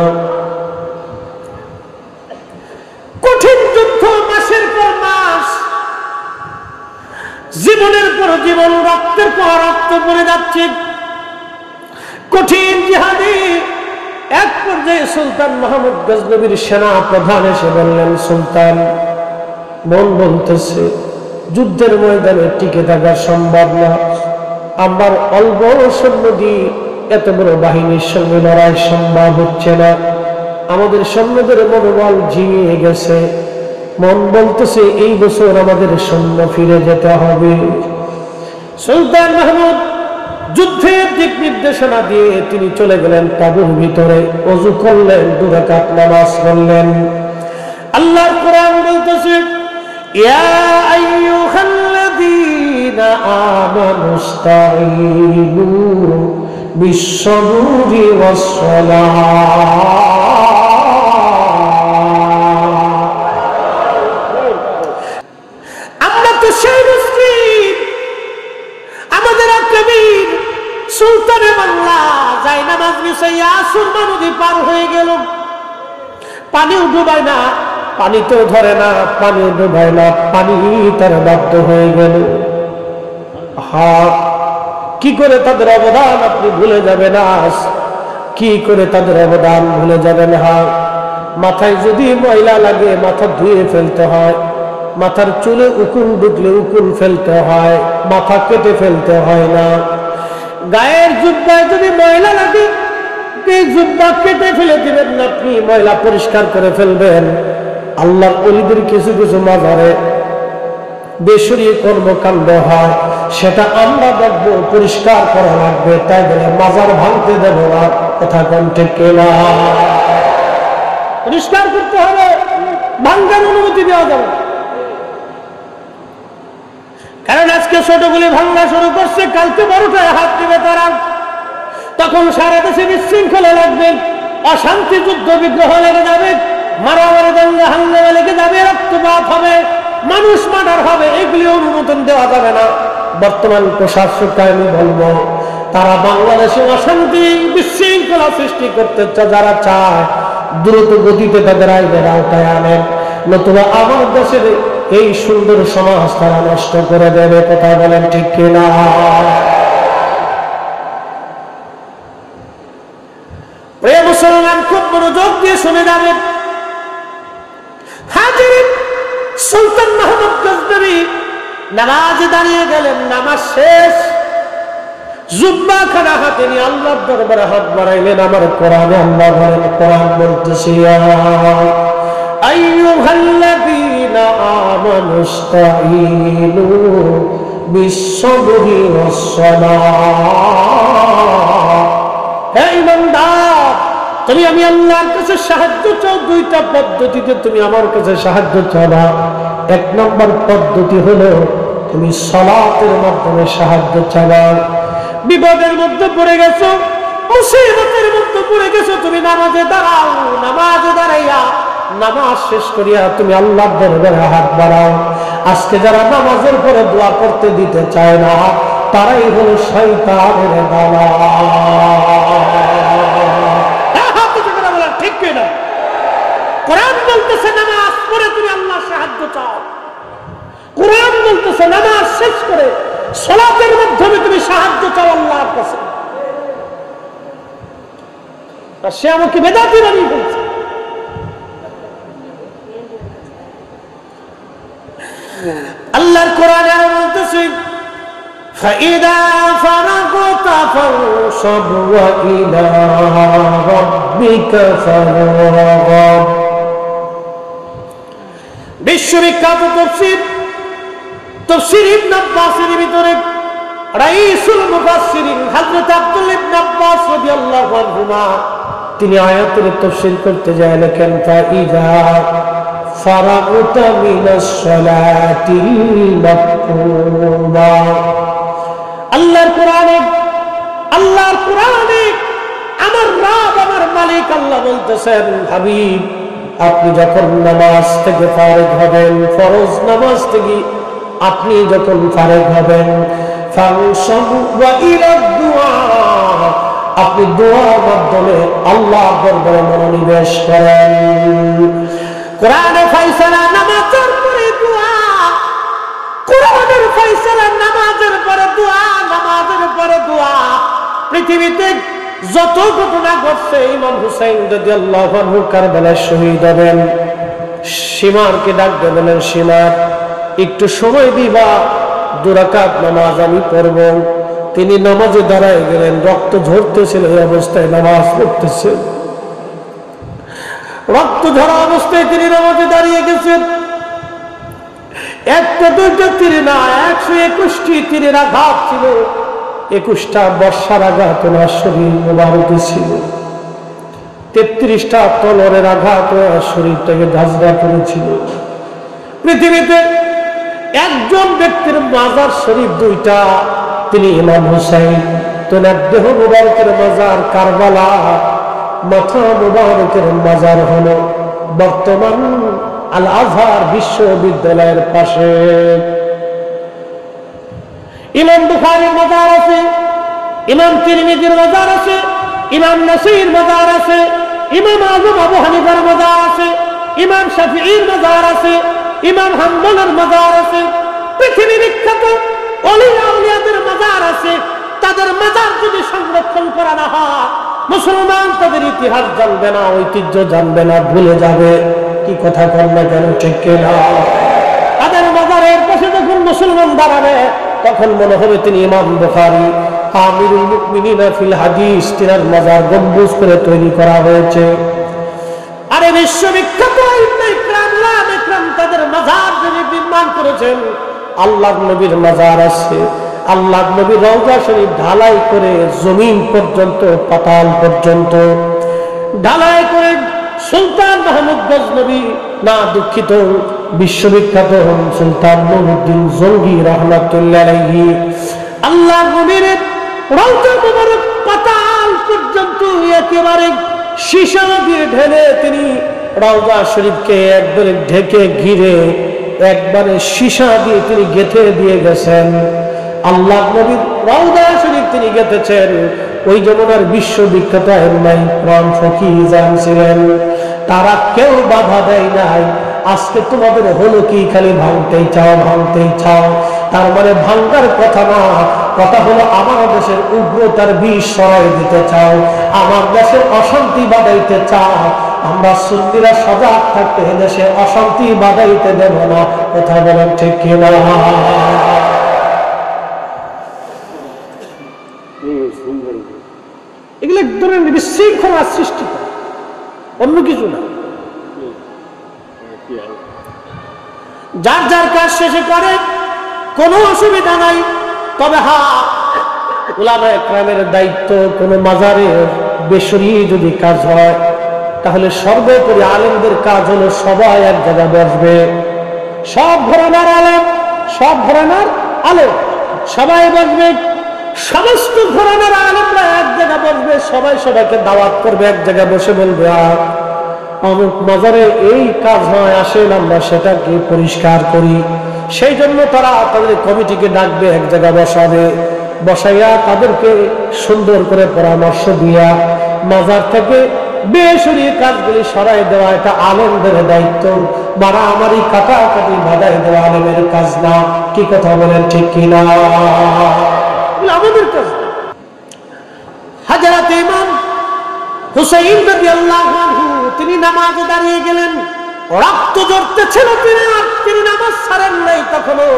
কঠিন যুদ্ধ, মাসের পর মাস, জীবনের পর জীবন, রক্তের পর রক্ত পড়ে যাচ্ছে। কঠিন জিহাদে এক পর্যায়ে সুলতান মাহমুদ গজনবীর সেনা প্রধান এসে বললেন, সুলতান, মন বলতেছে যুদ্ধের ময়দানে টিকে থাকা সম্ভব না। আমার অল্প সৈন্য দিয়ে এত বড় বাহিনীর সঙ্গে লড়াই সম্ভব হচ্ছে না। আমাদের সৈন্যদের মনোবল ঝিমিয়ে গেছে। মন বলতেছে এই বছর আমাদের সৈন্য ফিরে যেতে হবে। সুলতান মাহমুদ যুদ্ধের দিক নির্দেশনা দিয়ে তিনি চলে গেলেন তাঁবুর ভিতরে, ওযু করলেন, 2 রাকাত নামাজ পড়লেন। আল্লাহর কোরআন বলতেছে, ইয়া আইয়ুহাল্লাযীনা আমানুস্তাঈনু বিস-সাবরি ওয়াস-সালাহ। আমরা তো সেই মুসলিম, আমাদের কবির সুলতানে বাংলা যাই নামাজ মিশাইয়া সুরমা নদী পার হয়ে গেল। পানিও ডুবায় না, পানিতেও ধরে না, পানিও ডুবায় না, পানি তারা বাধ্য হয়ে গেল। কি করে তাদের অবদান আপনি ভুলে যাবেন? আজ কি করে তাদের অবদান ভুলে যাবেন? হ্যাঁ, মাথায় যদি ময়লা লাগে মাথা ধুয়ে ফেলতে হয়, মাথার চুলে উকুন ঢুকলে উকুন ফেলতে হয়, মাথা কেটে ফেলতে হয় না। গায়ের জুব্বায় যদি ময়লা লাগে এই জুব্বা কেটে ফেলে দিবেন না, আপনি ময়লা পরিষ্কার করে ফেলবেন। আল্লাহর ওলিদের কিছু কিছু মাজারে বেশরীয় কর্মকাণ্ড হয়, সেটা আমরা দেখবো, পরিষ্কার করা লাগবে। তাই বলে মাজার ভাঙতে দেব না, কথা কোন ঠিক কিনা? পরিষ্কার করতে হবে, ভাঙার অনুমতি দেওয়া যাবে। কারণ আজকে ছোটগুলি ভাঙা শুরু করছে, কালকে বড়টায় হাত দিবে তারা, তখন সারা দেশে বিশৃঙ্খলা লাগবে, অশান্তি, যুদ্ধ বিগ্রহ লেগে যাবে, মারামারি দাঙ্গা হাঙ্গামা লেগে যাবে, রক্তপাত হবে, মানুষ মার্ডার হবে। এগুলি অনুমোদন দেওয়া যাবে না। বর্তমান প্রশাসককে আমি বলবো, তারা বাংলাদেশে অশান্তি বিশৃঙ্খলা সৃষ্টি করতে যারা চায়, দ্রুত গতিতে তাদের আইনের আওতায় আনেন, নতুবা আমার দেশের এই সুন্দর সমাজ তারা নষ্ট করে দেবে। কথা বলেন ঠিক কিনা? মুসলমান খুব মনোযোগ দিয়ে শুনে যাবেন। হাজির সুলতান মাহমুদ গজনবী নামাজে দাঁড়িয়ে গেলেন, নামাজ শেষ, জুব্বা খানা হাতে নিয়ে আল্লাহর দরবারে হাত বাড়াইলেন। আমার কোরআনে আল্লাহ বলেন, কোরআন বলতেছে, আইয়ুহাল্লাযীনা আমানুস্তাঈনু বিস-সাবরি ওয়াস-সালাহ। হে ঈমানদার, তুমি আমি আল্লাহর কাছে সাহায্য চাও। দুইটা পদ্ধতিতে তুমি আমার কাছে সাহায্য চাও। এক নম্বর পদ্ধতি হলো তুমি সালাতের মাধ্যমে সাহায্য চাও। বিপদের মধ্যে পড়ে গেছো, মুসিবতের মধ্যে পড়ে গেছো, তুমি নামাজে দাঁড়াও, নামাজে দাঁড়াইয়া নামাজ শেষ করিয়া তুমি আল্লাহর দরবারে হাত বাড়াও। আজকে যারা নামাজের পরে দোয়া করতে দিতে চায় না, তারাই হলো শয়তানের দল। ঠিক কিনা? কোরআন বলতেছে নামাজ পড়ে তুমি আল্লাহর সাহায্য চাও। কোরআন বলতেছে নামাজ শেষ করে সালাতের মাধ্যমে তুমি সাহায্য চাও আল্লাহর কাছে। সে আমাকে বেদাতি বানিয়ে বলছে। আল্লাহর কোরআনে আরো বলতেছে, فَإِذَا فَرَغْتَ فَانصَبْ وَإِلَى رَبِّكَ فَارْغَب। বিশ্ববিখ্যাত তাফসীর ইবনে আব্বাসের ভিতরে রাইসুল মুফাসসিরিন হযরত আব্দুল্লাহ ইবনে আব্বাস রাদিয়াল্লাহু আনহুমা তিনি আয়াতের তাফসীর করতে যায় লেখেন, فَإِذَا فرغت من الصلاة المكتوبة। আল্লাহর কোরআনে আমার রব, আমার মালিক আল্লাহ বলতেছেন, হাবিব আপনি যখন নামাজ থেকে ফারিগ হবেন, ফরজ নামাজ থেকে আপনি যখন ফারিগ হবেন, ফানসাবু ওয়া ইলা দুআ, আপনি দোয়ার মাধ্যমে আল্লাহর দরবারে মনোনিবেশ করেন। কোরআনে ফয়সালা নামাজের পরে দোয়া, কোরআনের ফয়সালা নামাজের পরে দোয়া, নামাজের পরে দোয়া। পৃথিবীতে যত ঘটনা ঘটছে, ইমাম হুসাইন রাদিয়াল্লাহু আনহু কারবালায় শহীদ হবেন, সীমারকে ডাক দেবেন, সীমার একটু সময় দিবা, 2 রাকাত নামাজ আমি পড়ব। তিনি নামাজে দাঁড়ায় গেলেন, রক্ত ঝরতেছিল, এই অবস্থায় নামাজ পড়তেছেন। রক্ত ঝরা অবস্থায় তিনি নামাজে দাঁড়িয়ে গেছেন। একটা দুইটা তীর না, 121টি তীরের আঘাত ছিল, 21টা বর্ষার আঘাত ওনার শরীর মোবারকে ছিল, 33টা তলোয়ারের আঘাত ওনার শরীরটাকে ঝাঁঝরা করেছিল। পৃথিবীতে একজন ব্যক্তির মাজার শরীফ 2টা, তিনি ইমাম হুসাইন। তোনার দেহ মোবারকের মাজার কারবালা, মাথা মুবারকের মাজার হলো বর্তমান আল আজহার বিশ্ববিদ্যালয়ের পাশে। ইমাম বুখারীর মাজার আছে, ইমাম তিরমিজির মাজার আছে, ইমাম নাসাঈর মাজার আছে, ইমাম আযম আবু হানিফার মাজার আছে, ইমাম শাফিঈর মাজার আছে, ইমাম হাম্বলের মাজার আছে। পৃথিবী বিখ্যাত ওলিয়া আউলিয়াদের মাজার আছে। তাদের মাজার যদি সংরক্ষণ করা না হয়, মুসলমান তাদের ইতিহাস জানবে না, ঐতিহ্য জানবে না, ভুলে যাবে। কি কথা কর না কেন, ঠিক কিনা? তাদের মাজারের পাশে যখন মুসলমান দাঁড়াবে তখন মনে হবে তিনি ইমাম বুখারী, আমিরুল মুমিনিন ফিল হাদিস, তিনার মাজার গম্বুজ করে তৈরি করা হয়েছে। আরে বিশ্ববিখ্যাত ইবনে ইকরাম তাদের মাজার যিনি নির্মাণ করেছেন, আল্লাহর নবীর মাজার আছে, আল্লাহর নবীর রওজা শরীফ ঢালাই করে জমিন পর্যন্ত, পাতাল পর্যন্ত ঢালাই করে সুলতান মাহমুদ গজনবী, না দুঃখিত, বিশ্ববিখ্যাত সুলতান নুরউদ্দিন জঙ্গি রহমাতুল্লাহ আলাইহি, আল্লাহর নবীর রওজা মুবারক পাতাল পর্যন্ত একেবারে সীসা দিয়ে ঢেলে তিনি রওজা শরীফকে একবারে ঢেকে ঘিরে একবারে সীসা দিয়ে তিনি গেঁথে দিয়ে গেছেন। আল্লাহ নবীর রওজা শরীফ তিনি গেঁথেছেন। ওই জমানার বিশ্ববিখ্যাত আইম্মায়ে ইকরাম ফকিহান ছিলেন, তারা কেউ বাধা দেয় নাই। আজকে তোমাদের হলো কি, খালি ভাঙতেই চাও, ভাঙতেই চাও। তার মানে ভাঙার কথা না, কথা হলো আমার দেশের উগ্রতার বিষ সরাই দিতে চাও, আমার দেশের অশান্তি বাড়াইতে চাও। আমরা সুন্নিরা সজাগ থাকতে দেশে অশান্তি বাড়াইতে দেব না। কথা বলেন ঠিক কিনা? এগুলো এক ধরনের বিশৃঙ্খলা সৃষ্টি করে, অন্য কিছু না। যার যার কাজ শেষে করে, কোনো অসুবিধা নাই। তবে হ্যাঁ, উলামায়ে কেরামের দায়িত্ব, কোনো মাজারের বেসরি যদি কাজ হয় তাহলে সর্বোপরি আলেমদের কাজ হলো সবাই এক জায়গায় বসবে, সব ঘরানার আলেম, সব ঘরানার আলেম সবাই বসবে, সমস্ত ঘরানার আলেমরা এক জায়গায় বসবে, সবাই সবাইকে দাওয়াত করবে, এক জায়গায় বসে বলবে অমুক মাজারে এই কাজ হয়, আসেন আমরা সেটাকে পরিষ্কার করি। সেই জন্য তারা তাদের কমিটিকে ডাকবে, এক জায়গায় বসাবে, বসাইয়া তাদেরকে সুন্দর করে পরামর্শ দিয়া মাজার থেকে বেসরকারি কাজগুলি সরাই দেওয়া এটা আলেমদের দায়িত্ব। মারামারি কাটাকাটি বাধাই দেওয়া আলেমের কাজ না। কি কথা বলেন ঠিক কিনা? আমাদের কাজ। হযরত ইমাম হুসাইন রাদিয়াল্লাহু আনহু তিনি নামাজে দাঁড়িয়ে গেলেন, রক্ত ঝরতেছিল, তিনি নামাজ ছাড়েন নাই, তখনও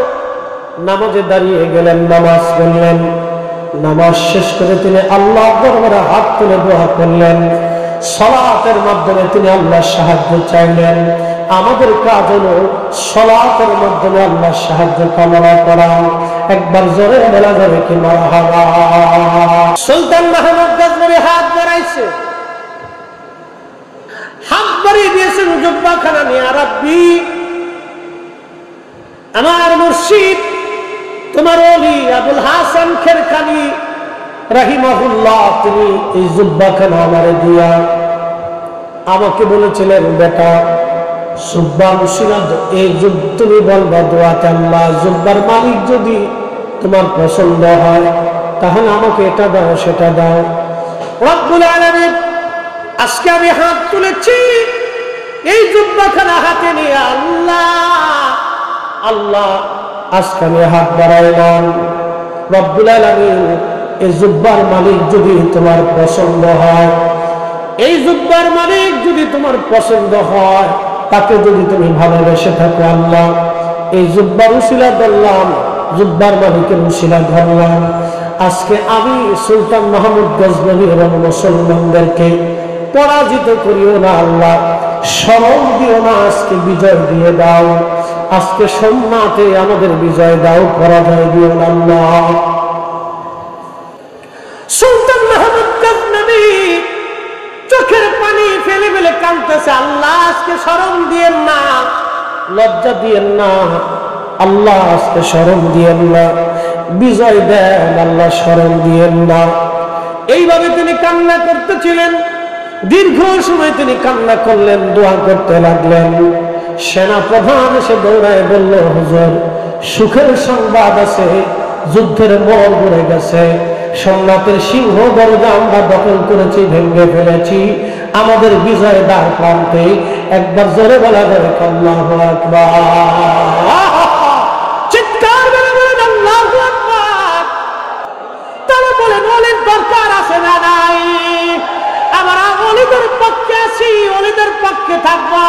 নামাজে দাঁড়িয়ে গেলেন, নামাজ পড়লেন। নামাজ শেষ করে তিনি আল্লাহর দরবারে হাত তুলে দোয়া করলেন, সালাতের মাধ্যমে তিনি আল্লাহর সাহায্য চাইলেন। আমাদের কাজ হলো সালাতের মাধ্যমে আল্লাহর সাহায্য কামনা করা। একবার জোরে বলা যাবে কি মারহাবা? সুলতান মাহমুদ গজনবী হাত বাড়াইছে, হাত বাড়িয়ে দিয়েছেন জুব্বাখানা নিয়ে। রাব্বি, আমার মুর্শিদ, তোমার ওলি আবুল হাসান খেরখানি রাহিমাহুল্লাহ, তিনি এই জুব্বাখানা আমারে দিয়া আমাকে বলেছিলেন, বেটা জুব্বা মুসিরাদ, এই তুমি বলবা দোয়াতে আল্লাহ জুব্বার মালিক যদি তোমার পছন্দ হয় তাহলে আমাকে এটা দাও, সেটা দাও। রব্বুল আলামিন, আজকে আমি হাত তুলেছি এই জুব্বাখানা হাতে নিয়ে, আল্লাহ আজকে আমি হাত বাড়াইলাম। রব্বুল আলামিন, এই জুব্বার মালিক যদি তোমার পছন্দ হয়, এই জুব্বার মালিক যদি তোমার পছন্দ হয়, তাকে যদি তুমি ভালোবেসে থাকো, আল্লাহ এই জুব্বার উসিলা ধরলাম, জুব্বার মালিকের উসিলা ধরলাম। আজকে আমি সুলতান মাহমুদ গজনবী এবং মুসলমানদেরকে পরাজিত করিও না আল্লাহ, স্মরণ দিও না, আজকে বিজয় দিয়ে দাও। আজকে সোমনাথে আমাদের বিজয় দাও, পরাজয় দিও না আল্লাহ। সুলতান মাহমুদ গজনবী চোখের পানি ফেলে ফেলে কাঁদতেছে, আল্লাহ আজকে স্মরণ দিয়েন না, লজ্জা দিয়েন না আল্লাহ, আজকে স্মরণ দিয়েন না, বিজয় দেন আল্লাহ, স্মরণ দিয়েন না। এইভাবে তিনি কান্না করতেছিলেন, দীর্ঘ সময় তিনি কান্না করলেন, দোয়া করতে লাগলেন। সেনা প্রধান এসে দৌড়ায় বলল, হুজুর সুখের সংবাদ আছে, যুদ্ধের মোড় ঘুরে গেছে, সোমনাথের সিংহ দরজা আমরা দখল করেছি, ভেঙে ফেলেছি, আমাদের বিজয় দ্বার প্রান্তে। একবার জোরে বলা যাবে আল্লাহু আকবার, চিৎকার করে বলেন আল্লাহু আকবার। তারা বলেন, বলেন দরকার আছে না নাই? বেশি ওলিদের পক্ষে থাকবো।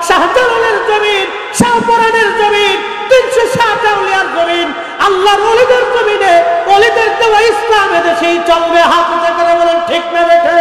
শাহজালালের জমিন, শাহপরানের জমিন, 360 আউলিয়ার জমিন, আল্লাহর ওলিদের জমিনে ওলিদের দেওয়া ইসলাম এদেশেই চলবে। হাত উঁচা করে বলেন ঠিক না বেঠে?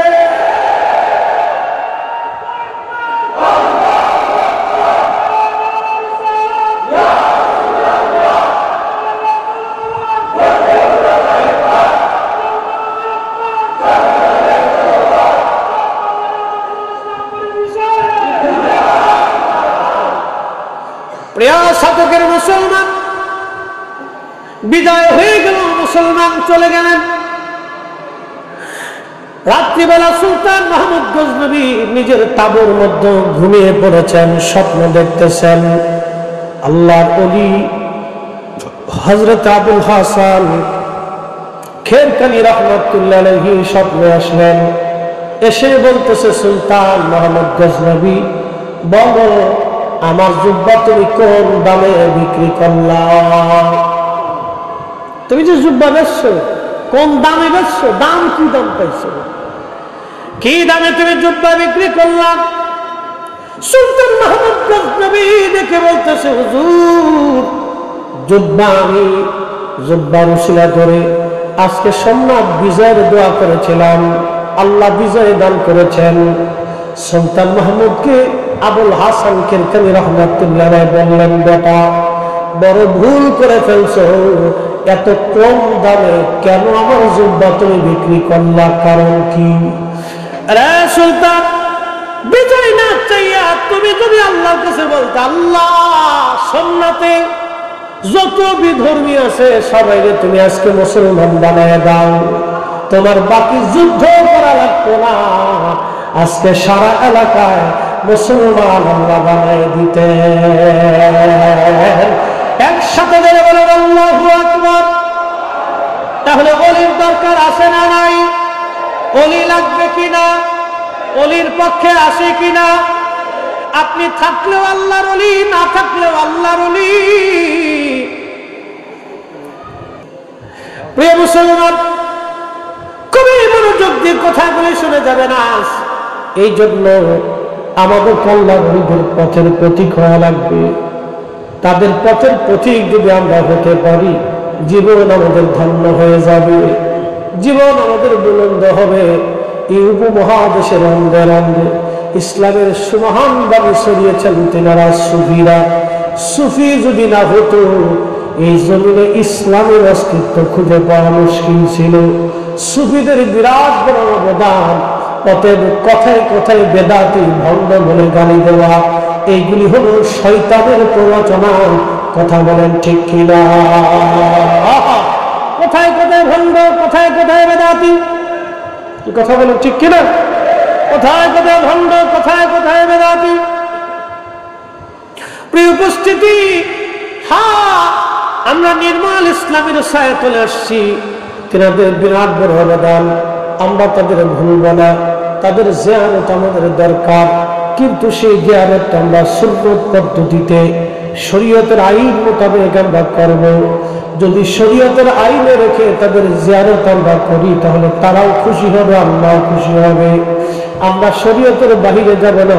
প্রিয় শতকের মুসলমান, বিদায় হয়ে গেল, মুসলমান চলে গেলেন। রাত্রিবেলা সুলতান মাহমুদ গজনবী নিজের তাঁবুর মধ্যে ঘুমিয়ে পড়েছেন, স্বপ্ন দেখতেছেন। আল্লাহর ওলি হযরত আবুল হাসান খেরকানি রাহমাতুল্লাহ আলাইহি স্বপ্নে আসলেন। এসে বলতেছে, সুলতান মাহমুদ গজনবী, বলো আমার জুব্বা তুমি কোন দামে বিক্রি করলা? তুমি যে জুব্বা বেচছো, কোন দামে বেচছো? দাম কি দাম পাইছো? কি দামে তুমি জুব্বা বিক্রি করলা? সুলতান মাহমুদ গজনবী দেখে বলতেছে, হুজুর, জুব্বা আমি জুব্বার উসিলা করে আজকে সম্রাট বিজয়ের দোয়া করেছিলাম, আল্লাহ বিজয় দান করেছেন। সুলতান মাহমুদকে আবুল হাসান খেরকানি রাহমাতুল্লাহ আলাইহি বললেন, বেটা বড় ভুল করে ফেলছো, এত কম দামে কেন আমার জুব্বা তুমি বিক্রি করলা? কারণ কি? আরে সুলতান, বিজয় না চাইয়া তুমি যদি আল্লাহর কাছে বলতে, আল্লাহ সুন্নাতে যত বিধর্মী আছে সবাইকে তুমি আজকে মুসলমান বানায় দাও, তোমার বাকি যুদ্ধ করা লাগতো না, আজকে সারা এলাকায় মুসলমান আল্লাহ বানায় দিতে। একসাথে ধরে বলেন আল্লাহু আকবার। তাহলে ওলির দরকার আছে না নাই? ওলি লাগবে কিনা? ওলির পক্ষে আসে কিনা? আপনি থাকলেও আল্লাহর ওলি, না থাকলেও আল্লাহর ওলি। প্রিয় মুসলমান, খুবই মনোযোগ দিয়ে কথাগুলি শুনে যাবেন আজ। এই জন্য আমাদের আল্লাহর ওলিদের পথের প্রতীক হওয়া লাগবে। তাদের পথের প্রতীক যদি আমরা হতে পারি, জীবন আমাদের ধন্য হয়ে যাবে, জীবন আমাদের বুলন্দ হবে। এই উপমহাদেশের অন্ধে অন্ধে ইসলামের সুমহান দাবি ছড়িয়েছেন তেনারা সুফিরা। সুফি যদি না হতো এই জমিনে ইসলামের অস্তিত্ব খুঁজে পাওয়া মুশকিল ছিল। সুফিদের বিরাট বড় অবদান। অতএব কথায় কথায় বেদাতি, ভণ্ড বলে গালি দেওয়া, এইগুলি হলো শয়তানের প্ররোচনা। কথা বলেন ঠিক কিনা? কোথায় কোথায় ভণ্ড, কোথায় কোথায় বেদাতি, কথা বলেন ঠিক কিনা? কোথায় কোথায় ভণ্ড, কোথায় কোথায় বেদাতি। প্রিয় উপস্থিতি, হ্যাঁ, আমরা নির্মল ইসলামের ছায়া চলে আসছি। তিনাদের বিরাট বড় অবদান, আমরা তাদের ভুলব না। তাদের জিয়ারত আমাদের দরকার, কিন্তু সেই জিয়ারতটা আমরা সুন্নত পদ্ধতিতে শরীয়তের আইন মোতাবেক আমরা করব। যদি শরীয়তের আইনে রেখে তাদের জিয়ারত আমরা করি, তাহলে তারাও খুশি হবে, আমরাও খুশি হবে। আমরা শরীয়তের বাহিরে যাব না,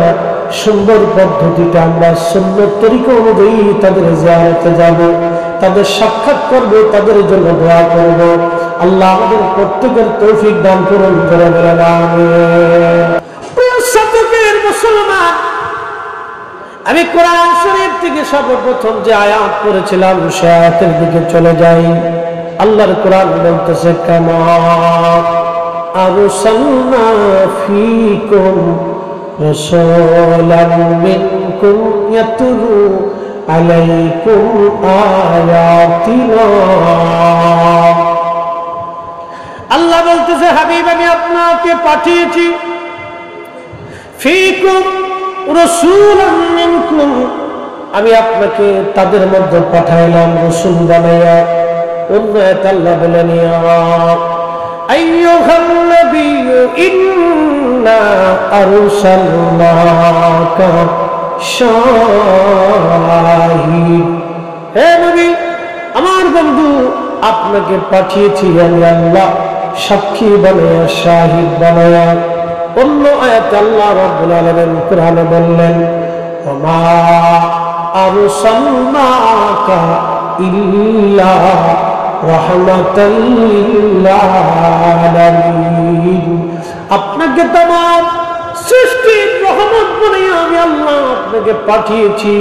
সুন্দর পদ্ধতিতে আমরা সুন্নত তরিকা অনুযায়ী তাদের জিয়ারতে যাব, তাদের সাক্ষাৎ করব, তাদের জন্য দোয়া করব। আল্লাহ আমাদের প্রত্যেকের তৌফিক দান করুন, করে বলেন আমিন। প্রিয় শতকের মুসলমান, আমি কোরআন শরীফ থেকে সর্বপ্রথম যে আয়াত পড়েছিলাম সে আয়াতের দিকে চলে যাই। আল্লাহর কোরআন বলতেছে, কামা আরসালনা ফীকুম রাসূলান মিনকুম ইয়াতলু আলাইকুম আয়াতিনা। আল্লাহ বলতেছে, হাবিব আমি আপনাকে পাঠিয়েছি, ফীকুম রাসূলান মিনকুম, আমি আপনাকে তাদের মধ্যে পাঠাইলাম রাসূল বানায়া। অন্য আয়াতে আল্লাহ বলেন, আইয়ুহান নাবিয়্যু ইন্না আরসালনাকা শাহিদ, হে নবী আমার বন্ধু, আপনাকে পাঠিয়েছি আমি আল্লাহ সাক্ষী বানায়া, শাহিদ বানায়া। অন্য আয়াতে আল্লাহ রাব্বুল আলামিন কুরআনে বললেন, ওমা আরসালনাকা ইল্লা রাহমাতাল লিল আলামিন। আপনাকে तमाम সৃষ্টির রহমত বলে আমি আল্লাহ আপনাকে পাঠিয়েছি,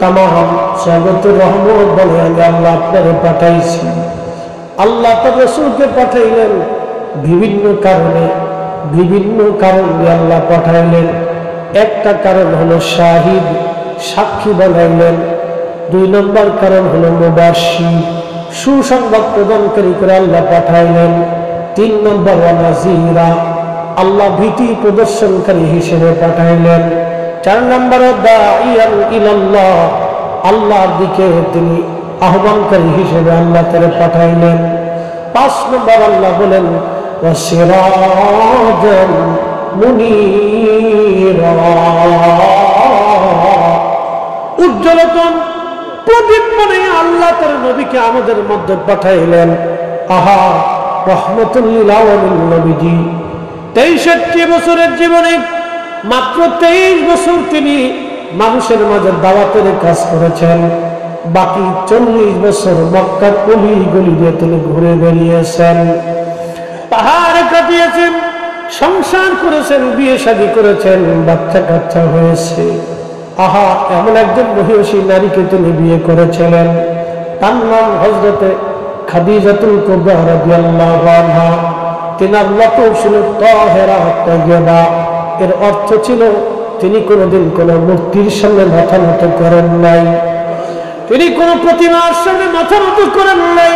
तमाम জগতের রহমত বলে আমি আল্লাহ আপনাকে পাঠাইছি। আল্লাহ তার রাসূলকে পাঠাইলেন বিভিন্ন কারণে, বিভিন্ন কারণে আল্লাহ পাঠাইলেন। একটা কারণ হলো শাহিদ, সাক্ষী বানাইলেন। 2 নম্বর কারণ হলো মুবাশশির, সুসংবাদ প্রদানকারী করে আল্লাহ পাঠাইলেন। 3 নম্বর নাযীরা, আল্লাহ ভীতি প্রদর্শনকারী হিসেবে পাঠাইলেন। 4 নম্বর দাঈয়ান ইলাল্লাহ, আল্লাহর দিকে তিনি আহ্বানকারী হিসেবে আল্লাহ তারে পাঠাইলেন। 5 নম্বর আল্লাহ বলেন ওয়াসিরাজান মুনীরা, উজ্জ্বলতম প্রদীপ বানিয়ে আল্লাহ তার নবীকে আমাদের মধ্যে পাঠাইলেন। আহা, রহমাতুল লিল আলামিন নবীজি 63 বছরের জীবনে মাত্র 23 বছর তিনি মানুষের মাঝে দাওয়াতের কাজ করেছেন। বাকি 40 বছর মক্কার অলি গলি দিয়ে তিনি ঘুরে বেরিয়েছেন, পাহাড় কাটিয়েছেন, সংসার করেছেন, বিয়ে শাদী করেছেন, বাচ্চা কাচ্চা হয়েছে। আহা, এমন একজন মহিষী নারীকে তিনি বিয়ে করেছিলেন, তার নাম হযরতে খাদিজাতুল কুবরা রাদিয়াল্লাহু আনহা। তিনার লকব ছিল তাহেরা তাইয়্যিবা। এর অর্থ ছিল তিনি কোনোদিন কোনো মূর্তির সামনে মাথা নত করেন নাই, তিনি কোনো প্রতিমার সামনে মাথা নত করেন নাই,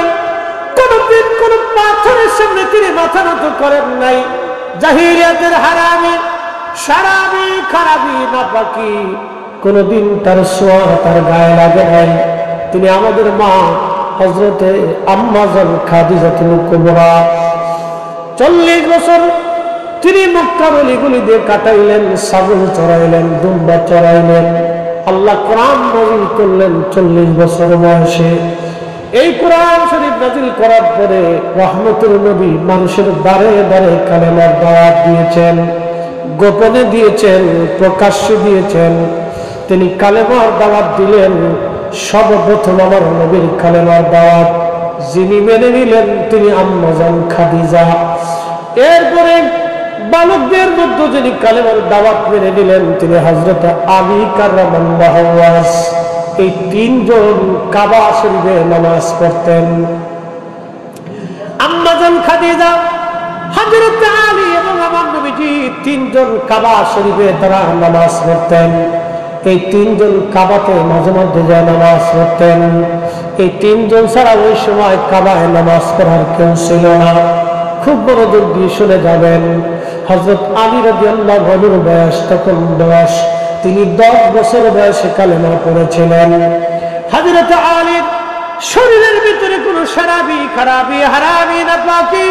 কোনোদিন কোনো পাথরের সামনে তিনি মাথা নত করেন নাই। জাহিলিয়াতের হারামি, শারাবি, খারাবি, নাপাকি কোনোদিন তার ছোঁয়া তার গায়ে লাগে নাই। তিনি আমাদের মা হযরতে আম্মা জান খাদিজাতুল কুবরা। 40 বছর তিনি মক্কার অলিগলি দিয়ে কাটাইলেন, ছাগল চড়াইলেন, দুম্বা চড়াইলেন। আল্লাহ কোরআন নাযিল করলেন 40 বছর বয়সে। এই কোরআন শরীফ নাযিল করার পরে রহমতুল নবী মানুষের দ্বারে দ্বারে কালেমার দাওয়াত দিয়েছেন, গোপনে দিয়েছেন, প্রকাশ্যে দিয়েছেন। তিনি কালেমার দাওয়াত দিলেন। সর্বপ্রথম আমার নবীর কালেমার দাওয়াত যিনি মেনে নিলেন তিনি আম্মা জান খাদিজা। এরপরে বালকদের মধ্যে যিনি কালেমার দাওয়াত মেনে নিলেন তিনি হযরত আলী কাররামাল্লাহু ওয়াজ। এই 3 জন কাবা শরীফে নামাজ পড়তেন। আম্মা জান খাদিজা, হযরত আলী এবং আমার নবীজি 3 জন কাবা শরীফে তারা নামাজ পড়তেন। এই 3 জন কাবাতে মাঝে মধ্যে যায় নামাজ পড়তেন। এই 3 জন ছাড়া ওই সময় কাবায় নামাজ পড়ার কেউ ছিল না। খুব মনোযোগ দিয়ে শুনে যাবেন। হযরত আলী রাদিয়াল্লাহু আনহুর বয়স তখন 10, তিনি 10 বছর বয়সে কালেমা পড়েছিলেন। হযরত আলীর শরীরের ভিতরে কোনো শারাবি, খারাবি, হারামি, নাপাকি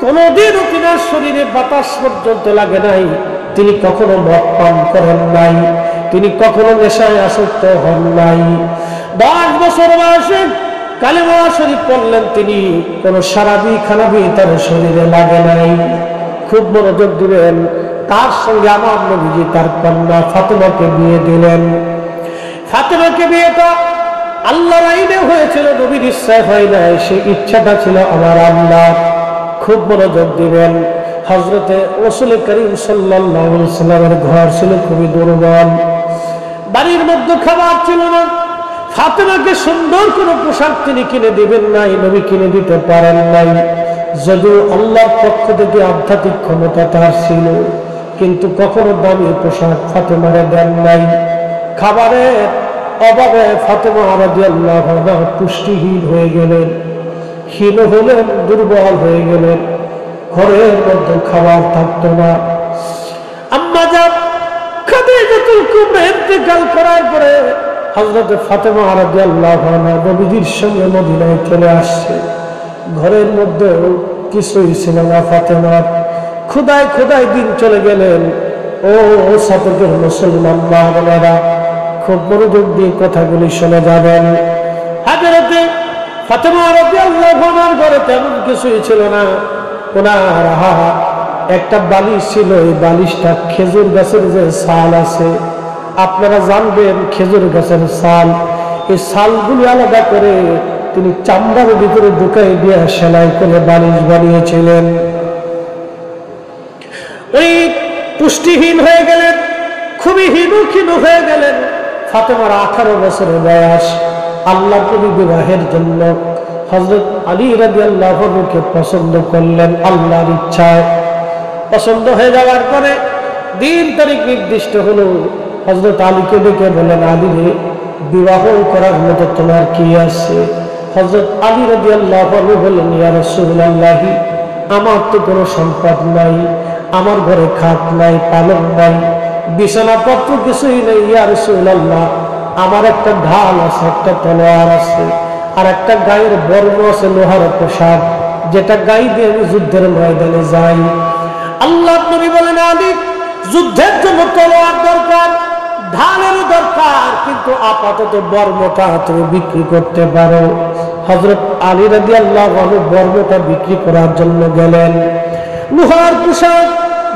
কোনোদিনও তিনার শরীরে বাতাস পর্যন্ত লাগে নাই। তিনি কখনো মদ পান করেন নাই, তিনি কখনো নেশায় আসক্ত হন নাই। 10 বছর বয়সে কালেমা শরীফ পড়লেন তিনি, কোনো শারাবি খারাবি তার শরীরে লাগে নাই। খুব মনোযোগ দিবেন। তার সঙ্গে আমার নবীজি তার কন্যা ফাতেমাকে বিয়ে দিলেন। ফাতেমাকে বিয়েটা আল্লাহর আইনে হয়েছিল, নবীর ইচ্ছায় হয় নাই, সেই ইচ্ছাটা ছিল আমার আল্লাহ। খুব মনোযোগ দিবেন। হযরতে রাসূল করিম সাল্লাল্লাহু আলাইহি ওয়াসাল্লামের ঘর ছিল খুবই দুর্বল, বাড়ির মধ্যে খাবার ছিল না। ফাতেমাকে সুন্দর কোনো পোশাক তিনি কিনে দিবেন নাই, নবী কিনে দিতে পারেন নাই। যদিও আল্লাহর পক্ষ থেকে আধ্যাত্মিক ক্ষমতা তার ছিল, কিন্তু কখনো দামি পোশাক ফাতেমারে দেন নাই। খাবারের অভাবে ফাতেমা রাদিয়াল্লাহু আনহা পুষ্টিহীন হয়ে গেলেন, ক্ষীণ হলেন, দুর্বল হয়ে গেলেন। ঘরের মধ্যে খাবার থাকতো না। আম্মা জান খাদিজাতুল কুবরা ইন্তেকাল করার পরে হযরত ফাতেমা রাদিয়াল্লাহু আনহা নবীজির সঙ্গে মদিনায় চলে আসছে। ঘরের মধ্যে কিছুই ছিল না ফাতেমার। খোদায় খোদায় দিন চলে গেলেন। ও সাপের মুসলমান মা বোনেরা, খুব মনোযোগ দিয়ে কথাগুলি শুনে যাবেন। হযরতে ফাতেমা রাদিয়াল্লাহু আনহার ঘরে তেমন কিছুই ছিল না। ওনার একটা বালিশ ছিল, এই বালিশটা খেজুর গাছের যে ছাল আছে, আপনারা জানবেন খেজুর গাছের ছাল, এই ছালগুলি আলাদা করে তিনি চামড়ার ভিতরে ঢুকাই দিয়ে সেলাই করে বালিশ বানিয়েছিলেন। ওই পুষ্টিহীন হয়ে গেলেন, খুবই ক্ষীণ হয়ে গেলেন। ফাতেমার 18 বছরের বয়স। আল্লাহ নবী বিবাহের জন্য হযরত আলী রাদিয়াল্লাহু আনহুকে পছন্দ করলেন আল্লাহর ইচ্ছায়। পছন্দ হয়ে যাওয়ার পরে দিন তারিখ নির্দিষ্ট হলো। হযরত আলীকে ডেকে বলেন, আলী রে, বিবাহ করার মতো তোমার কি আছে? হযরত আলী রাদিয়াল্লাহু আনহু বললেন, ইয়া রাসূলুল্লাহ, আমার তো কোনো সম্পদ নাই, আমার ঘরে খাট নাই, পালন নাই, বিছানাপত্র কিছুই নেই। ইয়া রাসূলুল্লাহ, আমার একটা ঢাল আছে, একটা তলোয়ার আছে, আর একটা গায়ের বর্ম আছে, লোহার পোশাক, যেটা গায়ে দিয়ে আমি যুদ্ধের ময়দানে যাই। আল্লাহ নবী বলেন, আলী, যুদ্ধের জন্য তলোয়ার দরকার, ঢালেরও দরকার, কিন্তু আপাতত বর্মটা তুমি বিক্রি করতে পারো। হযরত আলী রাদিয়াল্লাহু আনহু বর্মটা বিক্রি করার জন্য গেলেন। লোহার পোশাক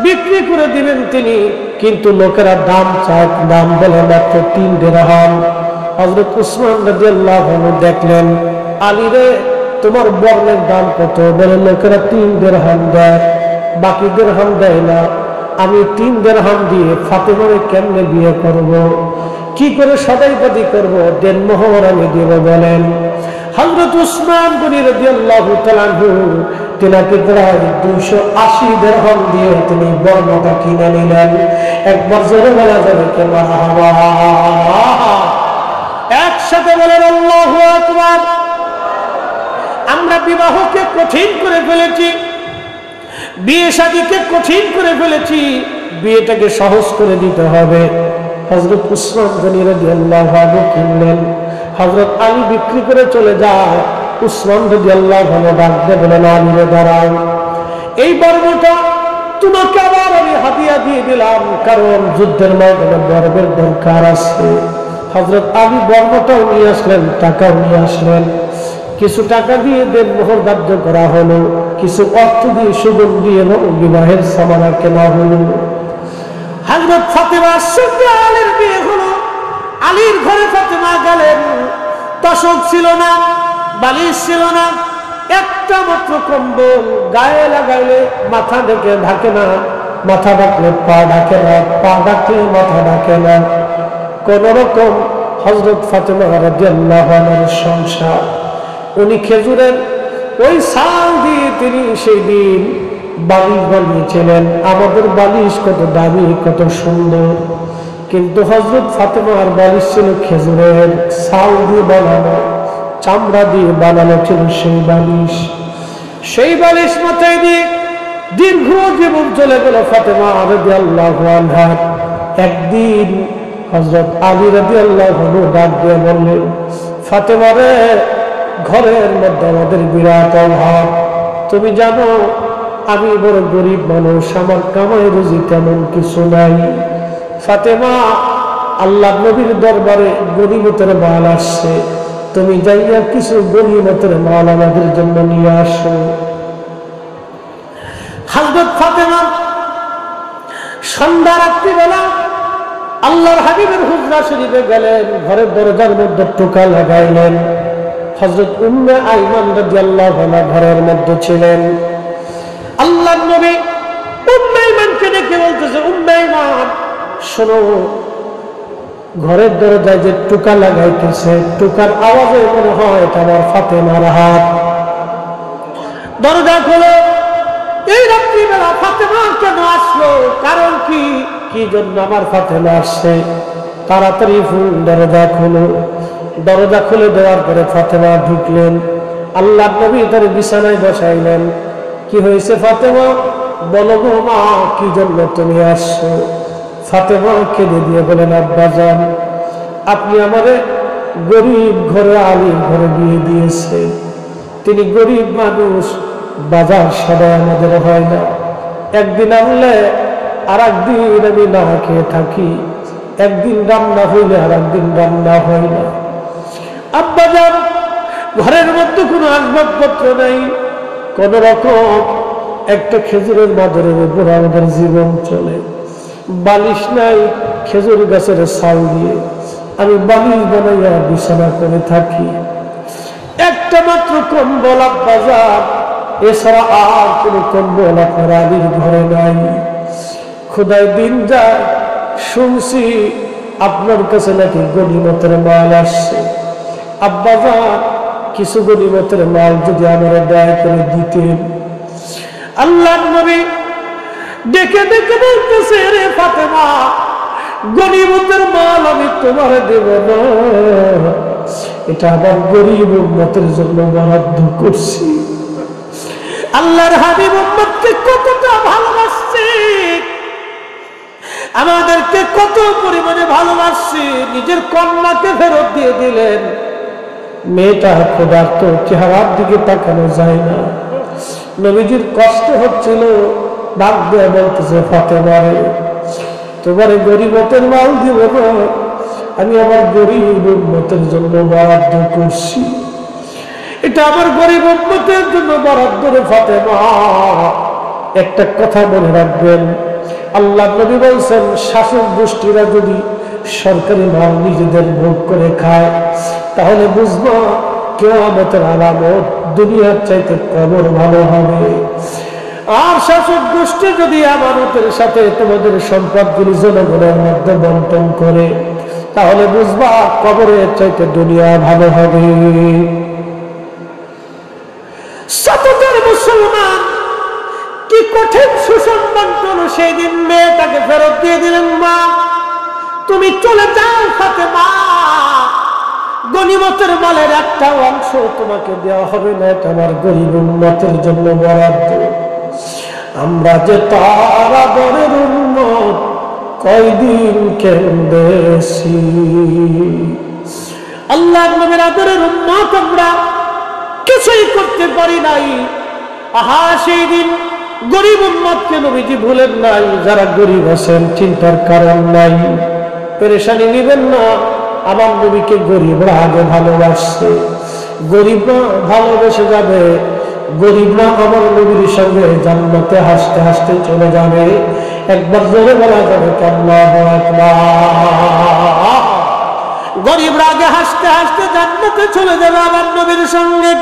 বিক্রি করে দিলেন তিনি, কিন্তু লোকেরা দাম চায়, দাম বলে মাত্র 3 দিরহাম। হযরত উসমান রাদিয়াল্লাহু আনহু দেখলেন, আলী রে, তোমার বর্ণের দাম কত? বলে লোকেরা 3 দিরহাম দেয়, বাকি দিরহাম দেয় না। আমি 3 দিরহাম দিয়ে ফাতেমাকে কেমনে বিয়ে করব? কি করে সদাইপতি করব? দেনমোহর আমি দেব বলেন। হযরত উসমান গনি রাদিয়াল্লাহু তাআলা আনহু তিনাকে প্রায় 280 দিরহাম দিয়ে তিনি বর্ণটা কিনে নিলেন। একবার জোরে বলা যাবে কে মারহাবা? একসাথে বলেন আল্লাহু আকবার। আমরা বিবাহকে কঠিন করে ফেলেছি, বিয়ে শাদীকে কঠিন করে ফেলেছি, বিয়েটাকে সহজ করে দিতে হবে। হযরত উসমান গনি রাদিয়াল্লাহু আনহু কিনলেন, হযরত আলী বিক্রি করে চলে যায়। উসমান রাদিয়াল্লাহু আনহু ডাক দিয়ে বলেন, আলী রে, দাঁড়াও, এই বর্মটা তোমাকে আবার আমি হাদিয়া দিয়ে দিলাম, কারণ যুদ্ধের ময়দানে বর্মের দরকার আছে। হযরত আলী বর্মটাও নিয়ে আসলেন, টাকাও নিয়ে আসলেন। কিছু টাকা দিয়ে দেনমোহর ধার্য করা হলো, কিছু অর্থ দিয়ে সুগন্ধি এবং বিবাহের সামানা কেনা হলো। হযরত ফাতেমার সঙ্গে আলীর বিয়ে হলো। আলীর ঘরে ফাতেমা গেলেন। তোশক ছিল না, বালিশ ছিল না, একটা মাত্র কম্বল, গায়ে লাগাইলে মাথা ঢেকে ঢাকে না, মাথা ঢাকলে পা ঢাকে না, পা ঢাকলে মাথা ঢাকে না। কোন রকম হযরত ফাতেমা রাদিয়াল্লাহু আনহার সংসার। উনি খেজুরের ওই ছাল দিয়ে তিনি সেই দিন বালিশ বানিয়েছিলেন। আমাদের বালিশ কত দামি, কত সুন্দর, কিন্তু হযরত ফাতেমার বালিশ ছিল খেজুরের ছাল দিয়ে বানানো, চামড়া দিয়ে বানানো ছিল সেই বালিশ। সেই বালিশ মাথায় দিয়ে দীর্ঘ জীবন চলে গেল ফাতেমা রাদিয়াল্লাহু আনহা। একদিন হযরত আলী রাদিয়াল্লাহু আনহু ডাক দিয়ে বললেন, ফাতেমা রে, ঘরের মধ্যে আমাদের বিরাট অভাব, তুমি জানো আমি বড় গরিব মানুষ, আমার কামাই রুজি তেমন কিছু নাই। ফাতেমা, আল্লাহ নবীর দরবারে গনিমতের মাল আসছে, তুমি যাইয়া কিছু গনিমতের মাল আমাদের জন্য নিয়ে আসো। হযরত ফাতেমা সন্ধ্যা রাত্রিবেলা আল্লাহর হাবিবের হুজরা শরীফে গেলেন, ঘরের দরজার মধ্যে টোকা লাগাইলেন। হযরত উম্মে আইমান রাদিয়াল্লাহু আনহা ঘরের মধ্যে ছিলেন। আল্লাহর নবী উম্মে আইমানকে ডেকে বলতেছে, উম্মে আইমান, শোনো, ঘরের দরজায় যে টোকা লাগাইতেছে, টোকার আওয়াজে মনে হয় এটা আমার ফাতেমার হাত। দরজা খোলো। এই রাত্রিবেলা ফাতেমা কেন আসলো? কারণ কি, কি জন্য আমার ফাতেমা আসছে? তাড়াতাড়ি ফুল দরজা খোলো। দরজা খুলে দেওয়ার পরে ফাতেমা ঢুকলেন। আল্লাহ নবী তার বিছানায় বসাইলেন। কি হয়েছে ফাতেমা? বলো গো মা, কি জন্য তুমি আসছো? ফাতেমা কেঁদে দিয়ে বলেন, আব্বাজান, আপনি আমারে গরিব ঘরে আলীর ঘরে বিয়ে দিয়েছে। তিনি গরিব মানুষ, বাজার সবাই আমাদের হয় না, একদিন আনলে আর একদিন আমি না খেয়ে থাকি, একদিন রান্না হইলে আর একদিন রান্না হয় না। আব্বাজান, ঘরের মধ্যে কোনো আসবাবপত্র নেই, কোন রকম একটা খেজুরের মাদরের উপর আমাদের জীবন চলে। বালিশ নাই, খেজুর গাছের ছাল দিয়ে আমি বালিশ বানাইয়া বিছানা করে থাকি। একটা মাত্র কম্বল বাজার, এছাড়া আর কোনো কম্বল আপনার আলীর ঘরে নাই। খোদায় দিন যায়, শুনছি আপনার কাছে নাকি গনিমতের মাল আসছে। আব্বাজান, কিছু গনিমতের মাল যদি আমরা দয়া করে দিতেন। আল্লাহর নবী ডেকে ডেকে বলতেছে, রে ফাতেমা, গনিমতের মাল আমি তোমার দেব না, এটা আমার গরিব উম্মতের জন্য বরাদ্দ করছি। আল্লাহর হাবিব উম্মতকে কতটা ভালোবাসছে, আমাদেরকে কত পরিমাণে ভালোবাসছে, নিজের কন্যাকে ফেরত দিয়ে দিলেন। মেয়েটা ক্ষুধার্ত, চেহারার দিকে তাকানো যায় না। নবীজির কষ্ট হচ্ছিল, ডাক দিয়ে বলতেছে, ফাতেমা রে, তোমার গরিবতের মাল দিব না, আমি আমার গরিব উম্মতের জন্য বরাদ্দ করছি, এটা আমার গরিব উম্মতের জন্য বরাদ্দ রে ফাতেমা। একটা কথা মনে রাখবেন, আল্লাহ নবী বলছেন, শাসক গোষ্ঠীরা যদি সরকারি মাল নিজেদের ভোগ করে খায়, তাহলে বুঝবো কিয়ামতের আলামত, দুনিয়ার চাইতে কবর ভালো হবে। আর শাসক গোষ্ঠী যদি আমানতের সাথে তোমাদের সম্পদগুলি জনগণের মধ্যে বন্টন করে, তাহলে বুঝবা কবরের চাইতে দুনিয়া ভালো হবে। শতকের মুসলমান কি কঠিন সুসম্মান করল, সেই দিন মেয়েটাকে ফেরত দিয়ে দিলেন। মা, তুমি চলে যাও ফাতেমা, গনিমতের মালের একটা অংশ তোমাকে দেওয়া হবে না, এটা আমার গরিব উম্মতের জন্য বরাদ্দ। আমরা যে তারা বরের উম্মত, কয়দিন কেন্দেছি। আল্লাহর নবীর আদরের উম্মত আমরা কিছুই করতে পারি নাই। আহা, সেই দিন গরিব উম্মতকে নবীজি ভুলেন নাই। যারা গরিব আছেন চিন্তার কারণ নাই, পেরেশানি নিবেন না। আমার নবীকে গরিবরা আগে ভালোবাসছে, গরিবরা ভালোবেসে যাবে। গরিবরা আমার নবীর সঙ্গে জান্নাতে হাসতে হাসতে চলে যাবে। একবার জোরে বলা যাবে আল্লাহু আকবার। গরিবরা আগে হাসতে হাসতে জান্নাতে চলে যাবে আমার নবীর সঙ্গে।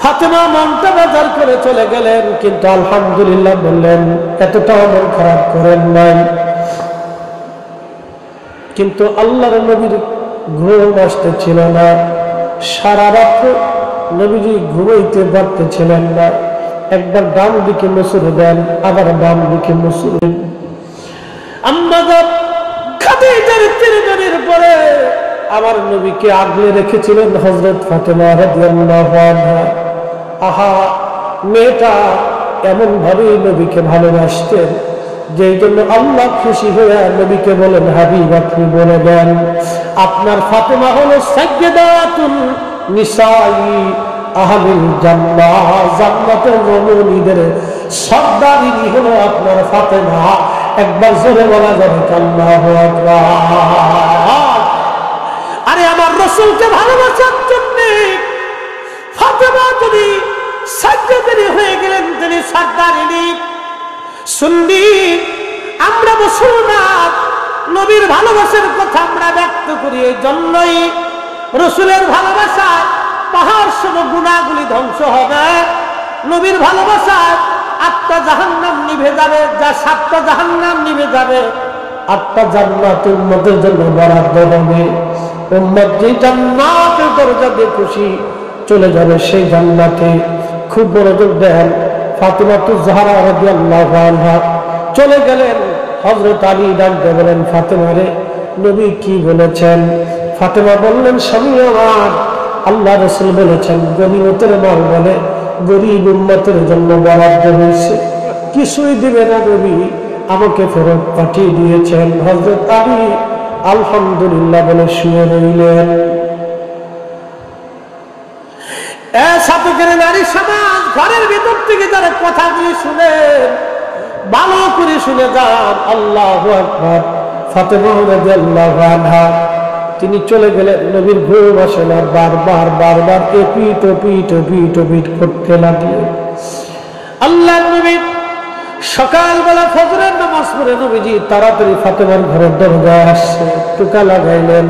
ফাতেমা মনটা বাজার করে চলে গেলেন, কিন্তু আলহামদুলিল্লাহ বললেন, এতটাও মন খারাপ করেন নাই। কিন্তু আল্লাহর নবীর ঘুম আসতেছিল না, সারা রাত নবীজি ঘুমাইতে পারতেছিলেন না। একবার ডান দিকে মুসুর দেন, আবার বাম দিকে মুসুর দেন। আম্মা খাদিজার তিরমানির পরে আমার নবীকে আগলে রেখেছিলেন হযরত ফাতেমা রাদিয়াল্লাহু আনহা। আহা, মেয়েটা এমন ভাবে নবীকে ভালোবাসতেন, যেই জন্য আল্লাহ খুশি হয়ে নবীকে বলেন, হাবিব আপনি বলে দেন, আপনার ফাতেমা হলো সাইয়্যিদাতুন নিসাই আহলিল জান্নাহ, জান্নাতের রমণীদের সর্দারিনী হলো আপনার ফাতেমা। একবার জোরে বলা যাবে আল্লাহু আকবার। আরে আমার রাসূলকে ভালোবাসার জন্য ফাতেমা যদি সাইয়্যিদানি হয়ে গেলেন, তিনি সর্দারিনী। সুন্নি আমরা মুসলমান, নবীর ভালোবাসার কথা আমরা ব্যক্ত করি, এই জন্যই রাসূলের ভালোবাসা পাহাড় সম গুনাহগুলি ধ্বংস হবে। নবীর ভালোবাসায় 8টা জাহান্নাম নিভে যাবে, যা 7টা জাহান্নাম নিভে যাবে, 8টা জান্নাত উম্মতের জন্য বরাদ্দ হবে। উম্মত যে জান্নাতের দরজা দিয়ে খুশি চলে যাবে সেই জান্নাতে। খুব মনোযোগ দেন, ফাতেমাতুজ জাহরা রাদিয়াল্লাহু আনহা চলে গেলেন। হযরত আলী ডাকতে বলেন, ফাতেমা রে, নবী কি বলেছেন? ফাতেমা বললেন, স্বামী আমার, আল্লাহ রাসূল বলেছেন গনিমতের মাল বলে গরিব উম্মতের জন্য বরাদ্দ হয়েছে, কিছুই দিবে না নবী, আমাকে ফেরত পাঠিয়ে দিয়েছেন। হযরত আলী আলহামদুলিল্লাহ বলে শুয়ে রইলেন। নারী সমাজ, ঘরের ভিতর থেকে যারা কথাগুলি শুনেন, ভালো করে শুনে যান। আল্লাহু আকবার। ফাতেমা রাদিয়াল্লাহু আনহা তিনি চলে গেলেন, নবীর ঘুম আসে না, বারবার বারবার এপিট ওপিট করতে লাগলেন। আল্লাহ নবী সকালবেলা ফজরের নামাজ পড়ে নবীজি তাড়াতাড়ি ফাতেমার ঘরের দরজায় আসছে, টোকা লাগাইলেন।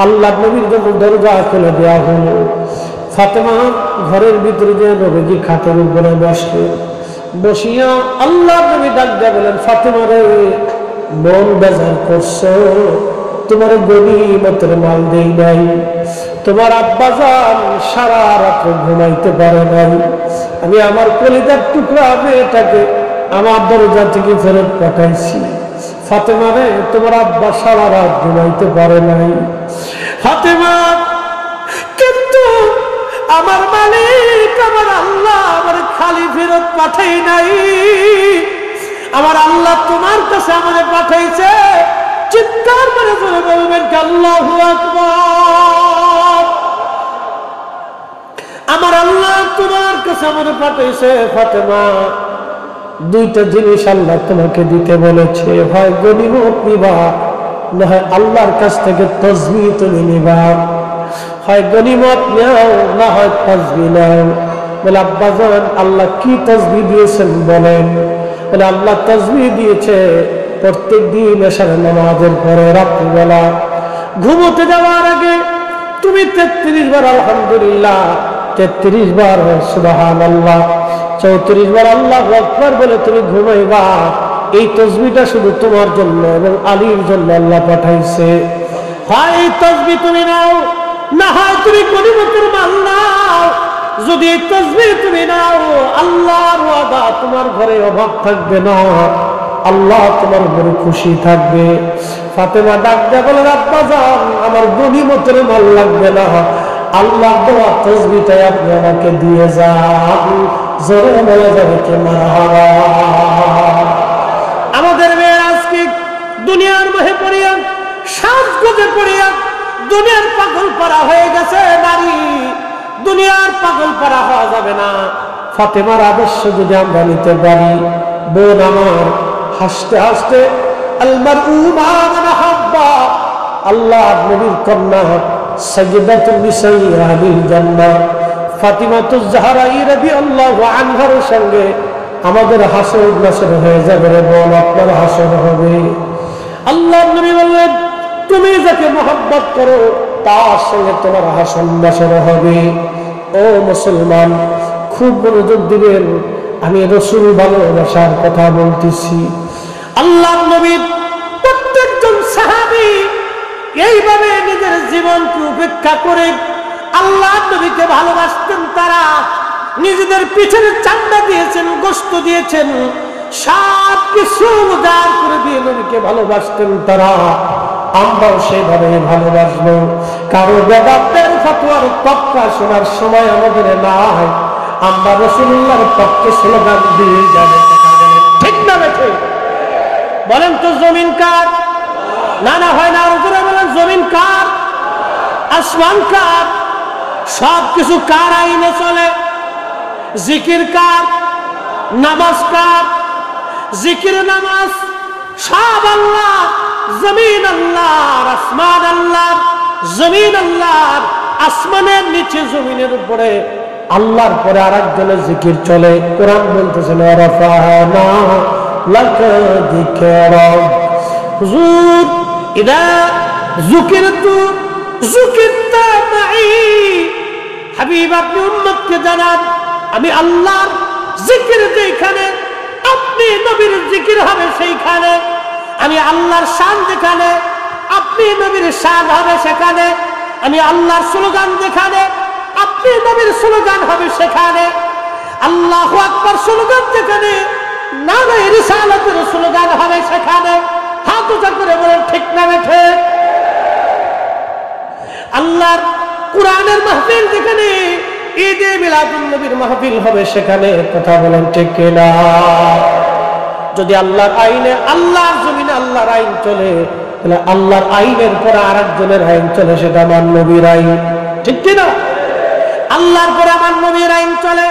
আল্লাহ নবীর জন্য দরজা খুলে দেওয়া হলো। ফাতেমা ঘরের ভিতরে যে নবীজি খাটের উপরে বসলেন, বসিয়া আল্লাহ নবী ডাক দিয়ে বলেন, ফাতেমা রে, মন বেজার করছো, তোমার গনিমতের মাল দেই নাই, তোমার আব্বাজান সারা রাত ঘুমাইতে পারে নাই, আমি আমার কলিজার টুকরা মেয়েটাকে আমার দরজা থেকে ফেরত পাঠাইছি। ফাতেমা রে, তোমার আব্বা সারা রাত ঘুমাইতে পারে নাই। ফাতেমা, কিন্তু আমার মালিক আমার আল্লাহ আমার খালি ফেরত পাঠাই নাই, আমার আল্লাহ তোমার কাছে আমাদের পাঠাইছে। চিৎকার করে বলে বলবেন আল্লাহু আকবার। আমার আল্লাহ তোমার কাছে আমাদের পাঠাইছে। ফাতেমা, দুইটা জিনিস আল্লাহ তোমাকে দিতে বলেছে, হয় গনিমত নিবা, না হয় আল্লাহর কাছ থেকে তাসবিহ তুমি নিবা। হয় গনিমত নাও, না হয় তাসবিহ নাও। বলে আব্বাজান, আল্লাহ কি তাসবিহ দিয়েছেন বলেন? বলে আল্লাহ তাসবিহ দিয়েছে প্রত্যেক দিন এশার নামাজের পরে রাত্রিবেলা ঘুমোতে যাওয়ার আগে তুমি 33 বার আলহামদুলিল্লাহ, 33 বার সুবহানাল্লাহ, 34 বার আল্লাহু আকবার বলে তুমি ঘুমাইবা। এই তাসবিহটা শুধু তোমার জন্য এবং আলীর জন্য আল্লাহ পাঠাইছে। হয় এই তাসবিহ তুমি নাও, না হয় তুমি গনিমতের মাল নাও। যদি এই তাসবিহ তুমি নাও, আল্লাহর ওয়াদা তোমার ঘরে অভাব থাকবে না, আল্লাহ তোমার উপরে খুশি থাকবে। ফাতেমা ডাক দিয়ে বলে, আব্বাজান আমার গনিমতের মাল লাগবে না, আল্লাহ দেওয়া তাসবিহটাই আপনি আমাকে দিয়ে যান। জোরে বলা যাবে কি মারহাবা। আমাদের মেয়ের আজকে দুনিয়ার মোহে পড়িয়া, সাজগোজে পড়িয়া দুনিয়ার পাগল পারা হয়ে গেছে নারী। দুনিয়ার পাগল পারা হওয়া যাবে না। ফাতেমার আদর্শ যদি আমরা নিতে পারি, বোন আমার, হাসতে হাসতে আলমারউ মা মান হাব্বা, আল্লাহ নবীর কন্যা সাইয়্যিদাতুন নিসাই আহলিল জান্নাহ ফাতিমাতুজ জাহরা রাদিয়াল্লাহু আনহার সঙ্গে আমাদের হাসর নাসর হয়ে যাবে রে বোন, আপনার হাসর হবে। আল্লাহ নবী বললেন, তুমি যাকে মহব্বত করো তার সঙ্গে তোমার হাসর নাসর হবে। ও মুসলমান, খুব মনোযোগ দিবেন, আমি রাসূল ভালোবাসার কথা বলতেছি। আল্লাহ নবীর প্রত্যেকজন সাহাবী এইভাবে নিজের জীবনকে উপেক্ষা করে আল্লাহ নবীকে ভালোবাসতেন। তারা নিজেদের পিছনে চামড়া দিয়েছেন, গোশত দিয়েছেন, সব কিছু উজাড় করে দিয়ে নবীকে ভালোবাসতেন তারা। আমরাও সেইভাবে ভালোবাসবো। কারো বেদাতের ফতোয়ার পক্ষে শোনার সময় আমাদের নাই। আমরা রাসূলুল্লাহর পক্ষে স্লোগান দিয়ে যাবে, ঠিক না বেঠে? বলেন তো জমিন কার? না না হয় না, ওরা বলেন জমিন কার, আসমান কার, সব কিছু কার আইনে চলে? জিকির কার, নামাজ কার? জিকির নামাজ সব আল্লাহ। জমিন আল্লাহর, আসমান আল্লাহর। জমিন আল্লাহর, আসমানের নিচে জমিনের উপরে আল্লাহর পরে আরেকজনের জিকির চলে। কোরআন বলতেছেন রাফানা লাকা যিকরা। হুজুর, ইদা যুকিরতু যুকিরতা মাই। হাবিব, আপনি উম্মতকে জানান, আমি আল্লাহর জিকির যেখানে, আপনি নবীর জিকির হবে সেইখানে। আমি আল্লাহর শান যেখানে, আপনি নবীর শান হবে সেখানে। আমি আল্লাহর স্লোগান যেখানে, আপনি নবীর স্লোগান হবে সেখানে। আল্লাহু আকবার স্লোগান যেখানে, নামে রিসালাতের স্লোগান হবে সেখানে। হাত উঁচা করে বলেন ঠিক না বেঠে? আল্লাহর কোরআনের মাহফিল যেখানে, ঈদে মিলাদুন নবীর মাহফিল হবে সেখানে। কথা বলেন ঠিক কিনা? যদি আল্লাহর আইনে, আল্লাহর জমিনে আল্লাহর আইন চলে, তাহলে আল্লাহর আইনের পরে আরেকজনের আইন চলে, সেটা আমার নবীর আইন, ঠিক কিনা? আল্লাহর পরে আমার নবীর আইন চলে।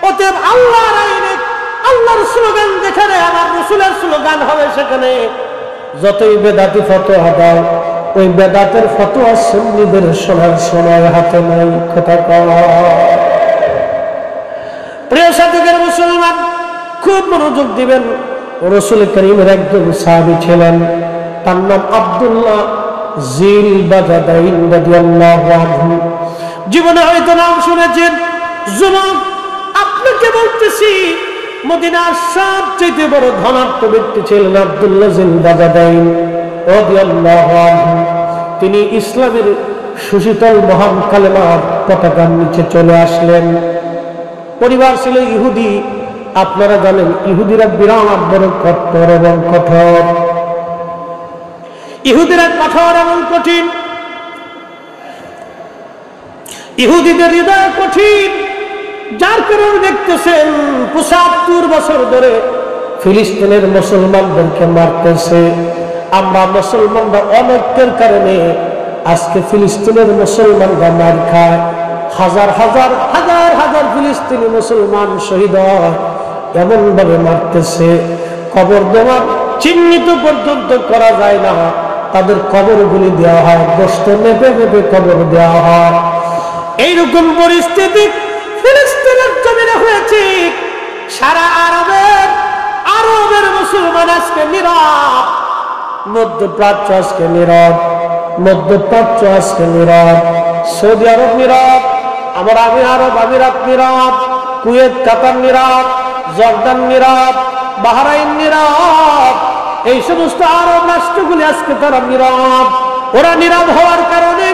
অতএব আল্লাহর আইনে, আল্লাহর স্লোগান যেখানে, আমার রাসূলের স্লোগান হবে সেখানে। যতই বেদাতি ফতোয়া দাও, ওই বেদাতের ফতোয়া সুন্নিদের শোনার সময় হাতে নাই। কথা কয়। প্রিয় সাথীদের মুসলমান, খুব মনোযোগ দিবেন। রাসূল করিমের একজন সাহাবী ছিলেন, তার নাম আব্দুল্লাহ জিল বাজাদাইন রাদিয়াল্লাহু আনহু। জীবনে হয়তো নাম শুনেছেন। যুবক, আপনাকে বলতেছি, মদিনার সবচেয়ে বড় ধনাঢ্য ব্যক্তি ছিলেন আব্দুল্লাহ জিল বাজাদাইন রাদিয়াল্লাহু আনহু। তিনি ইসলামের সুশীতল মহান কালেমার পতাকার নিচে চলে আসলেন। পরিবার ছিল ইহুদি। আপনারা জানেন ইহুদিরা বিরাট বড় কঠোর এবং কঠোর। ইহুদিরা কঠোর এবং কঠিন। ইহুদিদের হৃদয় কঠিন, যার কারণে দেখতেছেন ৭৫ বছর ধরে ফিলিস্তিনের মুসলমানদেরকে মারতেছে। আমরা মুসলমানরা অনৈক্যের কারণে আজকে ফিলিস্তিনের মুসলমানরা মার খায়। হাজার হাজার হাজার হাজার ফিলিস্তিনি মুসলমান শহীদ হয়, এমন ভাবে মারতেছে, কবর দেওয়ার চিহ্নিত পর্যন্ত করা যায় না। তাদের কবরগুলি দেওয়া হয়, গোশত মেপে মেপে কবর দেওয়া হয়। এইরকম পরিস্থিতি ফিলিস্তিনের জমিনে হয়েছে। সারা আরবের মুসলমান আজকে নীরব, মধ্যপ্রাচ্য আজকে নীরব, মধ্যপ্রাচ্য আজকে নীরব, সৌদি আরব নীরব, আমার আরব আমিরাত নীরব, কুয়েত কাতার নীরব, জর্দান নীরব, বাহরাইন নীরব। এই সমস্ত আরব রাষ্ট্রগুলি আজকে তারা নীরব। ওরা নীরব হওয়ার কারণে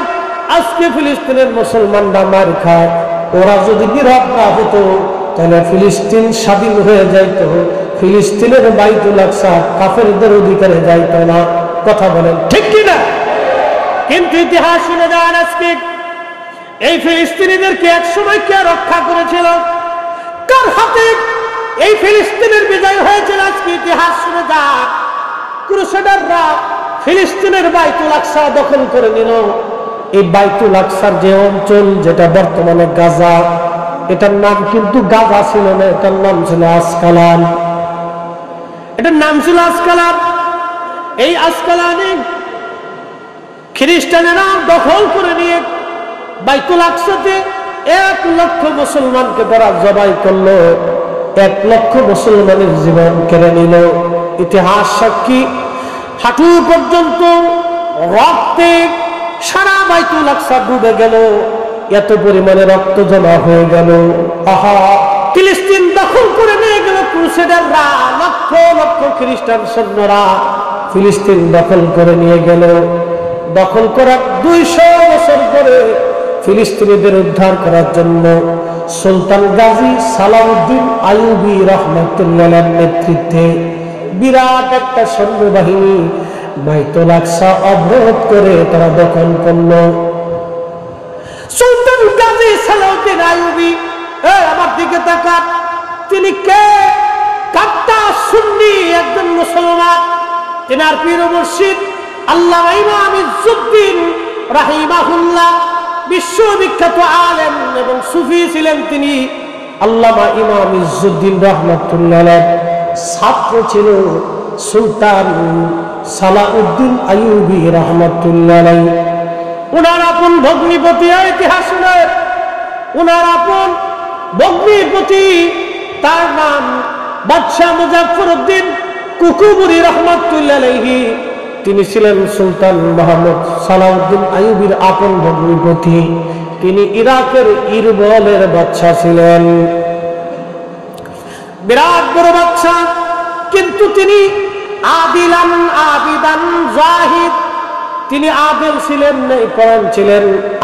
আজকে ফিলিস্তিনের মুসলমানরা মার খায়। ওরা যদি নীরব না হতো তাহলে ফিলিস্তিন স্বাধীন হয়ে যাইত, ফিলিস্তিনের বাইতুল আকসা কাফেরদের অধিকারে যাইত না। কথা বলেন ঠিক কিনা? কিন্তু ইতিহাস শুনে যান, আজকে এই ফিলিস্তিনিদেরকে একসময় কে রক্ষা করেছিল? কার হাতে এই ফিলিস্তিনের বিজয় হয়েছিল? আজকে ইতিহাস শুনে যান, ক্রুসেডাররা ফিলিস্তিনের বাইতুল আকসা দখল করে নিল। এই বাইতুল আকসার যে অঞ্চল, যেটা বর্তমানে গাজা, এটার নাম কিন্তু গাজা ছিল না, এটার নাম ছিল আসকালান। এটার নাম ছিল আসকালান। এই আসকালানে খ্রিস্টানেরা দখল করে নিয়ে বাইতুল আকসাতে 1 লক্ষ মুসলমানকে তারা জবাই করলো, 1 লক্ষ মুসলমানের জীবন কেড়ে নিল। ইতিহাস সাক্ষী, হাঁটু পর্যন্ত রক্তে সারা বাইতুল আকসা ডুবে গেল, এত পরিমাণে রক্ত জমা হয়ে গেল। আহা, ফিলিস্তিন দখল করে নিয়ে গেল ক্রুসেডাররা, লক্ষ লক্ষ খ্রিস্টান সৈন্যরা ফিলিস্তিন দখল করে নিয়ে গেল। দখল করার 200 বছর পরে ফিলিস্তিনিদের উদ্ধার করার জন্য সুলতান গাজী সালাউদ্দিন আইয়ুবী রাহমাতুল্লাহর নেতৃত্বে বিরাট একটা সৈন্যবাহিনী বাইতুল আকসা অবরোধ করে তারা দখল করল। সুলতান গাজী সালাউদ্দিন আইয়ুবী, আমার দিকে তাকান, তিনি কে? কাট্টা সুন্নি একজন মুসলমান। তিনার পীর মুর্শিদ আল্লামা ইমাম ইজ্জুদ্দিন রাহিমাহুল্লাহ, বিশ্ববিখ্যাত আলেম এবং সুফি ছিলেন তিনি। আল্লামা ইমাম ইজ্জুদ্দিন রাহমাতুল্লাহ ছাত্র ছিল সুলতান সালাউদ্দিন আইয়ুবী রাহমাতুল্লাহ। উনার আপন ভগ্নিপতি, ইতিহাস শুনেন, উনার আপন ভগ্নিপতি, তার নাম বাদশাহ মুজাফফরউদ্দিন কুকুবুরি রাহমাতুল্লাহ আলাইহি। তিনি ছিলেন সুলতান মুহাম্মদ সালাউদ্দিন আইয়ুবীর আপন ভগ্নিপতি। তিনি ইরাকের ইরবলের বাদশা ছিলেন, বিরাট বড় বাদশা। কিন্তু তিনি আদিলান আবিদান জাহিদ, তিনি আদিল ছিলেন, নেককার ছিলেন,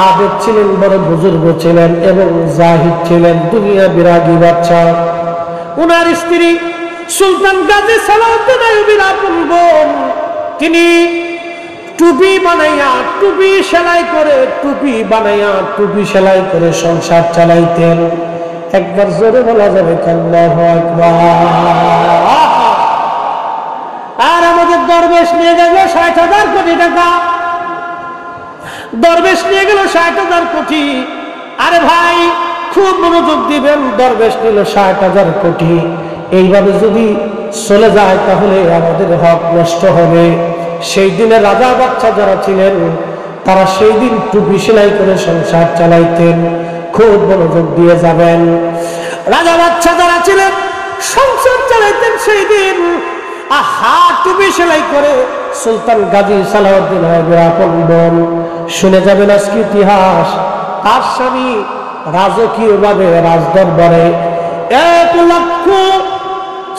আবেদ ছিলেন, বড় বুজুর্গ ছিলেন এবং জাহিদ ছিলেন, দুনিয়া বিরাগী বাদশা। উনার স্ত্রী সুলতান গাজী সালাউদ্দিন আইয়ুবীর আপন বোন, তিনি টুপি বানাইয়া, টুপি সেলাই করে, টুপি বানাইয়া, টুপি সেলাই করে সংসার চালাইতেন। একবার জোরে বলা যাবে আল্লাহু আকবার। আর আমাদের দরবেশ নিয়ে গেল 60,000 কোটি টাকা, দরবেশ নিয়ে গেল 60,000 কোটি। আরে ভাই, খুব মনোযোগ দিবেন, দরবেশ নিল 60,000 কোটি। এইভাবে যদি চলে যায় তাহলে আমাদের হক নষ্ট হবে। সেই দিনে রাজা বাচ্চা যারা ছিলেন তারা সেই দিন টুপি সেলাই করে সংসার চালাইতেন। খুব মনোযোগ দিয়ে যাবেন। রাজা বাচ্চা যারা ছিলেন সংসার চালাইতেন সেই দিন হাত টুপি সেলাই করে সুলতান গাজী সালাউদ্দিন আইবের আপন বোন। শুনে যাবেন আজকে ইতিহাস, তার স্বামী রাজকীয়ভাবে রাজদরবারে 1 লক্ষ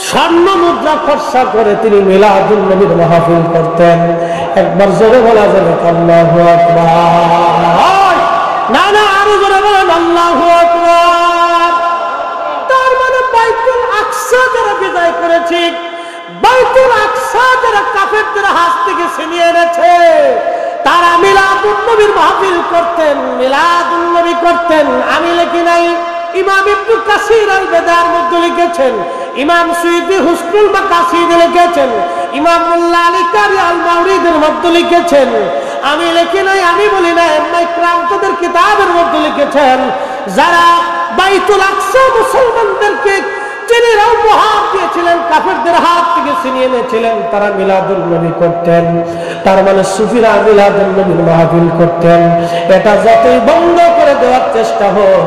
স্বর্ণ মুদ্রা খরচা করে তিনি মিলাদুন নবীর মাহফিল করতেন। একবার জোরে বলা যাবে আল্লাহু আকবার। না না, আরো জোরে বলেন আল্লাহু আকবার। তার মানে বাইতুল আকসা যারা বিজয় করেছে, বাইতুল আকসা যারা কাফেরদের হাত থেকে ছিনিয়ে এনেছে, তারা মিলাদুন নবীর মাহফিল করতেন, মিলাদুন নবী করতেন। আমি লিখি নাই, ইমাম ইবনে কাসির আল বেদার মধ্যে লিখেছেন, ইমাম সুয়ুতি হুসনুল মাকাসিদ লিখেছেন, ইমাম মোল্লা আলী কারি আল মাওরিদের মধ্যে লিখেছেন। আমি লিখি নাই, আমি বলি না, ইকরাম তাদের কিতাবের মধ্যে লিখেছেন। যারা বাইতুল আকসা মুসলমানদেরকে চিনিরা উপহার দিয়েছিলেন, কাফেরদের হাত থেকে ছিনিয়ে এনেছিলেন, তারা মিলাদুন নবী করতেন। তার মানে সুফিরা মিলাদুন নবীর মাহফিল করতেন। এটা যতই বন্ধ করে দেওয়ার চেষ্টা হোক,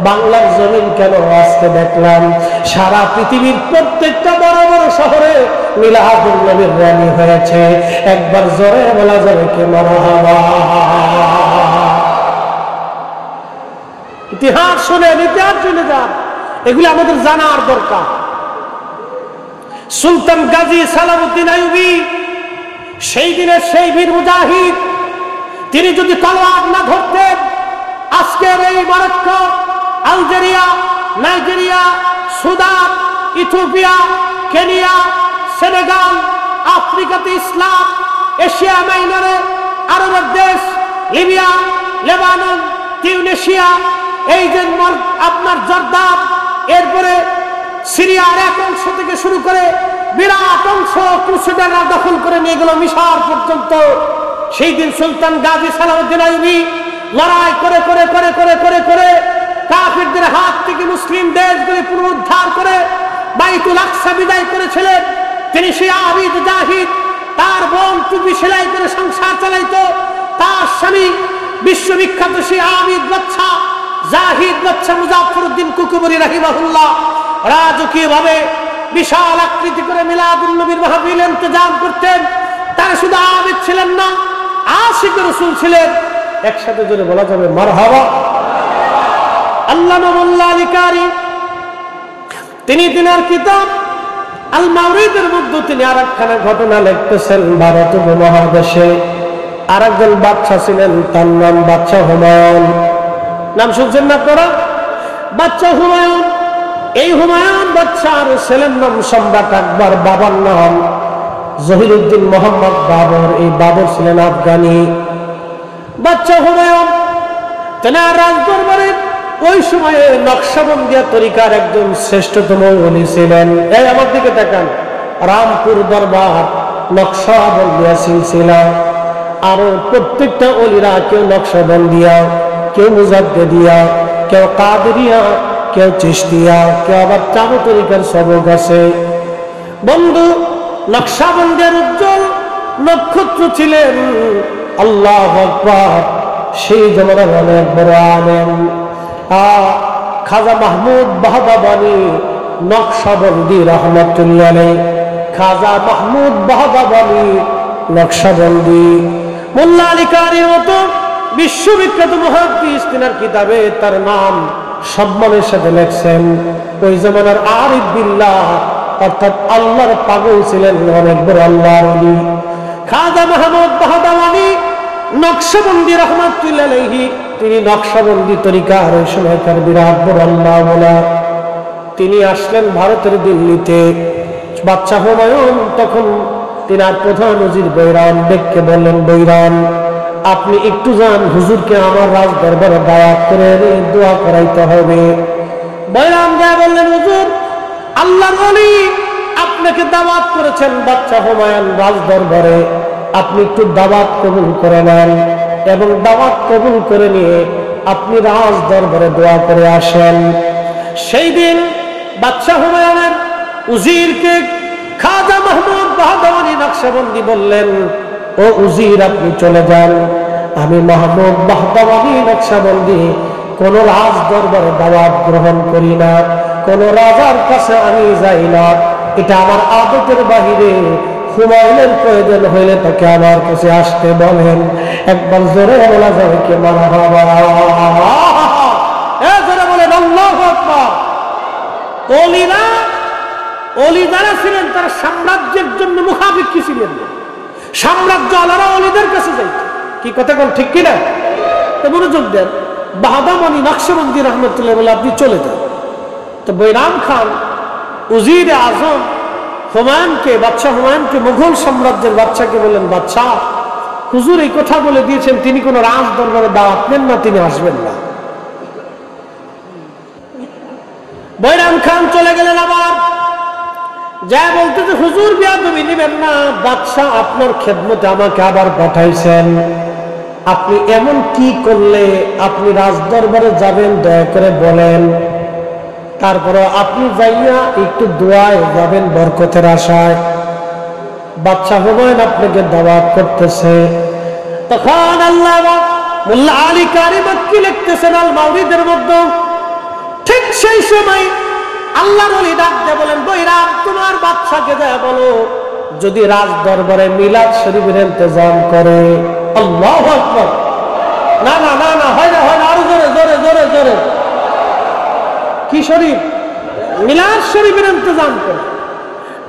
বাংলার জমিন কেন আজকে দেখলাম সারা পৃথিবীর প্রত্যেকটা বড় বড় শহরে মিলাদুন নবীর র্যালি হয়েছে। একবার জোরে বলা যাবে কে মারহাবা। ইতিহাস শুনেন, ইতিহাস শুনে যান, এগুলি আমাদের জানার দরকার। সুলতান গাজী সালাউদ্দিন আইয়ুবী সেই দিনের সেই বীর মুজাহিদ, তিনি যদি তলোয়ার না ধরতেন, আজকের এই Morocco, Algeria, Nigeria, Sudan, Ethiopia, Kenya, Senegal, আফ্রিকাতে ইসলাম, এশিয়া মাইনরে আরবের দেশ, লিবিয়া, লেবানন, তিউনিসিয়া, এই যে আপনার জর্দান, এরপরে সিরিয়ার এক অংশ থেকে শুরু করে বিরাট অংশ ক্রুসেডাররা দখল করে নিয়ে গেল মিশর পর্যন্ত। সেই দিন সুলতান গাজী সালাউদ্দিন আইয়ুবী লড়াই করে করে করে করে করে করে কাফিরদের হাত থেকে মুসলিম দেশগুলি পুনরুদ্ধার করে বাইতুল আকসা বিদায় করেছিলেন। তিনি সেই আবিদ জাহিদ, তার বোন টুপি সেলাই করে সংসার চালাইতো। তার স্বামী বিশ্ববিখ্যাত সেই আবিদ বাচ্চা জাহিদ বাচ্চা মুজাফফরউদ্দিন কুকুবরী রাহিমাহুল্লাহ রাজকীয়ভাবে বিশাল আকৃতি করে মিলাদুন নবীর মাহফিল ইন্তজাম করতেন। তারা শুধু আবিদ ছিলেন না, আশিক রাসূল ছিলেন। একসাথে জোরে বলা যাবে মারহাবা। আল্লামা মোল্লা আলী কারি তিনি তিনার কিতাব আল মাওরিদের মধ্যে তিনি আরেকখানা ঘটনা লিখতেছেন। ভারত উপমহাদেশে আরেকজন বাদশা ছিলেন, তার নাম বাদশা হুমায়ুন। নাম শুনছেন না আপনারা? বাদশা হুমায়ুন। এই হুমায়ুন বাদশার ছেলের নাম সম্রাট আকবর, বাবার নাম জহিরুদ্দিন মোহাম্মদ বাবর। এই বাবর ছিলেন আফগানি। বাদশা হুমায়ুন তেনার রাজদরবারে ওই সময়ে নকশবন্দিয়া তরিকার একজন শ্রেষ্ঠতম ওলি ছিলেন। এই আমার দিকে তাকান, রামপুর দরবার নকশবন্দিয়া সিলসিলা। আরো প্রত্যেকটা ওলিরা কেউ নকশবন্দিয়া, কেউ মুজাদ্দিদিয়া, কেউ কাদেরিয়া, কেউ চিশতিয়া, কেউ আবার চাবু তরিকার সবক আছে। বন্ধু, নকশবন্দিয়ার উজ্জ্বল নক্ষত্র ছিলেন আল্লাহু আকবার সেই জমানার অনেক বড় আলেম খাজা মাহমুদ বাহবাবানী নকশবন্দি রহমাতুল্লাহ আলাইহি। খাজা মাহমুদ বাহবাবানী নকশবন্দি। মোল্লা আলী কারির মতো বিশ্ববিখ্যাত মুহাদ্দিস তিনার কিতাবে তার নাম সম্মানের সাথে লেখছেন। ওই জমানার আরিফ বিল্লাহ অর্থাৎ আল্লাহর পাগল ছিলেন, অনেক বড় আল্লাহর ওলি খাজা মাহমুদ বাহবাবানী নকশবন্দি রহমাতুল্লাহ আলাইহি। তিনি নকশবন্দি তরিকার ওই সময়কার বিরাট বড় আল্লাহ ওয়ালা। তিনি আসলেন ভারতের দিল্লিতে। বাদশা হুমায়ুন তখন তিনার প্রধান উজির বৈরাম বেগকে বললেন, বৈরাম আপনি একটু যান, হুজুরকে আমার রাজ দরবারে দাওয়াত করে দোয়া করাইতে হবে। বৈরাম যায় বললেন, হুজুর আল্লাহর ওলি আপনাকে দাওয়াত করেছেন বাদশা হুমায়ুন রাজ দরবারে, আপনি একটু দাওয়াত কবুল করে নেন এবং দাওয়াত কবুল করে নিয়ে আপনি রাজ দরবারে দোয়া করে আসেন। সেই দিন বাদশা হুমায়ুনের উজিরকে খাজা মাহমুদ বাহবাবানী নকশবন্দি বললেন, ও উজির আপনি চলে যান, আমি মাহমুদ বাহবাবানী নকশবন্দি কোন রাজ দরবারে দাওয়াত গ্রহণ করি না। কোন রাজার কাছে আমি যাই না, এটা আমার আদতের বাহিরে। হুমায়ুনের প্রয়োজন হইলে তাকে আমার কাছে আসতে বলেন। একবার জোরে বলা যাবে কি মারহাবা? জোরে বলেন আল্লাহু আকবার। ওলিরা, ওলি যারা ছিলেন তারা সাম্রাজ্যের জন্য মুখাপেক্ষী ছিলেন না। সাম্রাজ্য আলারা ওলিদের কাছে যাইত। কি কথা কোন ঠিক কিনা? তো মনোযোগ দেন। বাহাদামানি নকশবন্দি রহমতুল্লাহ বলে আপনি চলে যান। তো বৈরাম খান উজিরে আজম হুমায়ুনকে, বাদশাহ হুমায়ুনকে, মুঘল সাম্রাজ্যের বাদশাকে বললেন, বাদশাহ হুজুর এই কথা বলে দিয়েছেন তিনি কোন রাজ দরবারে দাওয়াত নেন না, তিনি আসবেন না। বৈরাম খান চলে গেলেন। আবার যা বলতে যে হুজুর বিয়াদবি নিবেন না, বাদশাহ আপনার খেদমতে আমাকে আবার পাঠাইছেন, আপনি এমন কি করলে আপনি রাজ দরবারে যাবেন দয়া করে বলেন। তারপরে আপনি যাইয়া একটু দোয়ায় যাবেন বরকতের আশায়। বাদশাহ হুমায়ুন আপনাকে দাওয়াত করতেছে। তখন আল্লাহ মোল্লা আলী কারি মাক্কি লিখতেছেন আল মাউরিদের মধ্যে, ঠিক সেই সময় আল্লাহর ওলি ডাক দিয়ে বলেন, বৈরাম তোমার বাদশাকে যায় বলো যদি রাজ দরবারে মিলাদ শরীফের ইন্তজাম করে। আল্লাহু আকবার। না না না না, হয় না হয় না, আরো জোরে জোরে জোরে জোরে। কি শরীফ? মিলাদ শরীফের ইন্তজাম করে।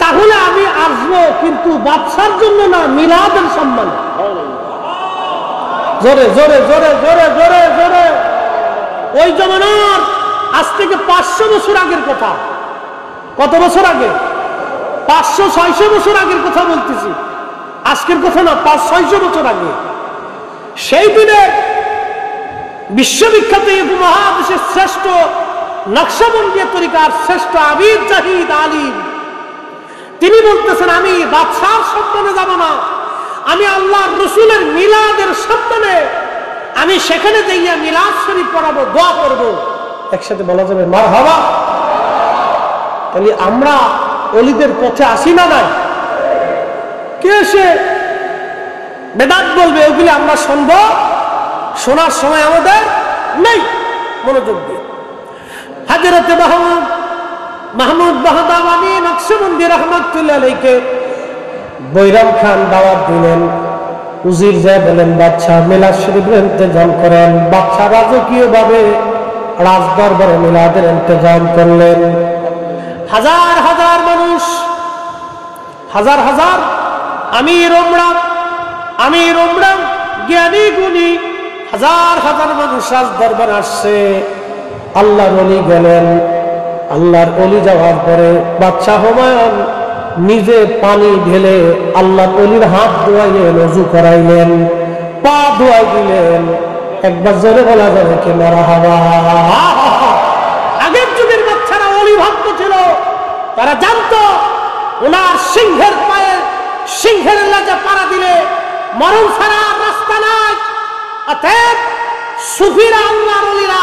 তাহলে আমি আসবো, কিন্তু বাদশার জন্য না, মিলাদের সম্মান। জোরে জোরে জোরে জোরে জোরে জোরে। ওই জমানার আজ থেকে 500 বছর আগের কথা। কত বছর আগে? 500-600 বছর আগের কথা বলতেছি, আজকের কথা না, 500-600 বছর আগে। সেই দিনে বিশ্ববিখ্যাত উপমহাদেশের শ্রেষ্ঠ নকশবন্দিয়া তরিকার শ্রেষ্ঠ আবিদ জাহিদ আলিম তিনি বলতেছেন, আমি বাদশার সম্মানে যাব না, আমি আল্লাহর রসুলের মিলাদের সম্মানে আমি সেখানে যাইয়া মিলাদ শরীফ পড়াবো, দোয়া করবো। একসাথে বলা যাবে মারহাবা। তাহলে আমরা ওলিদের পথে আসি না নাই? কে এসে বেদাত বলবে ওগুলি আমরা শুনবো, শোনার সময় আমাদের নেই। মনোযোগ দিয়ে হযরত মাহমুদ বাহদাওয়ানি নকশবন্দি রহমাতুল্লাহ আলাইহি বৈরাম খান দাওয়াত দিলেন। উজির যা বলেন, বাদশাহ মিলাদ শরীফের ইন্তজাম করেন। বাদশাহ রাজকীয় ভাবে রাজ দরবারে মিলাদের ইন্তজাম করলেন। হাজার হাজার মানুষ, হাজার হাজার আমির ওমরা জ্ঞানী গুণী হাজার হাজার মানুষ রাজ দরবারে আসছে। আল্লাহর ওলি গেলেন। আল্লাহর ওলি যাওয়ার পরে বাদশাহ হুমায়ুন নিজে পানি ঢেলে আল্লাহর ওলির হাত ধোয়াইলেন, ওযু করাইলেন, পা ধোয়াই দিলেন। একবার জোরে বলা যাবে কি মারহাবা? আগের যুগের বাচ্চারা ওলি ভক্ত ছিল, তারা জানতো ওনার সিংহের পায়ে সিংহের লেজে পাড়া দিলে মরণ ছাড়া রাস্তা নাই। অতএব সুফিরা আল্লাহর ওলিরা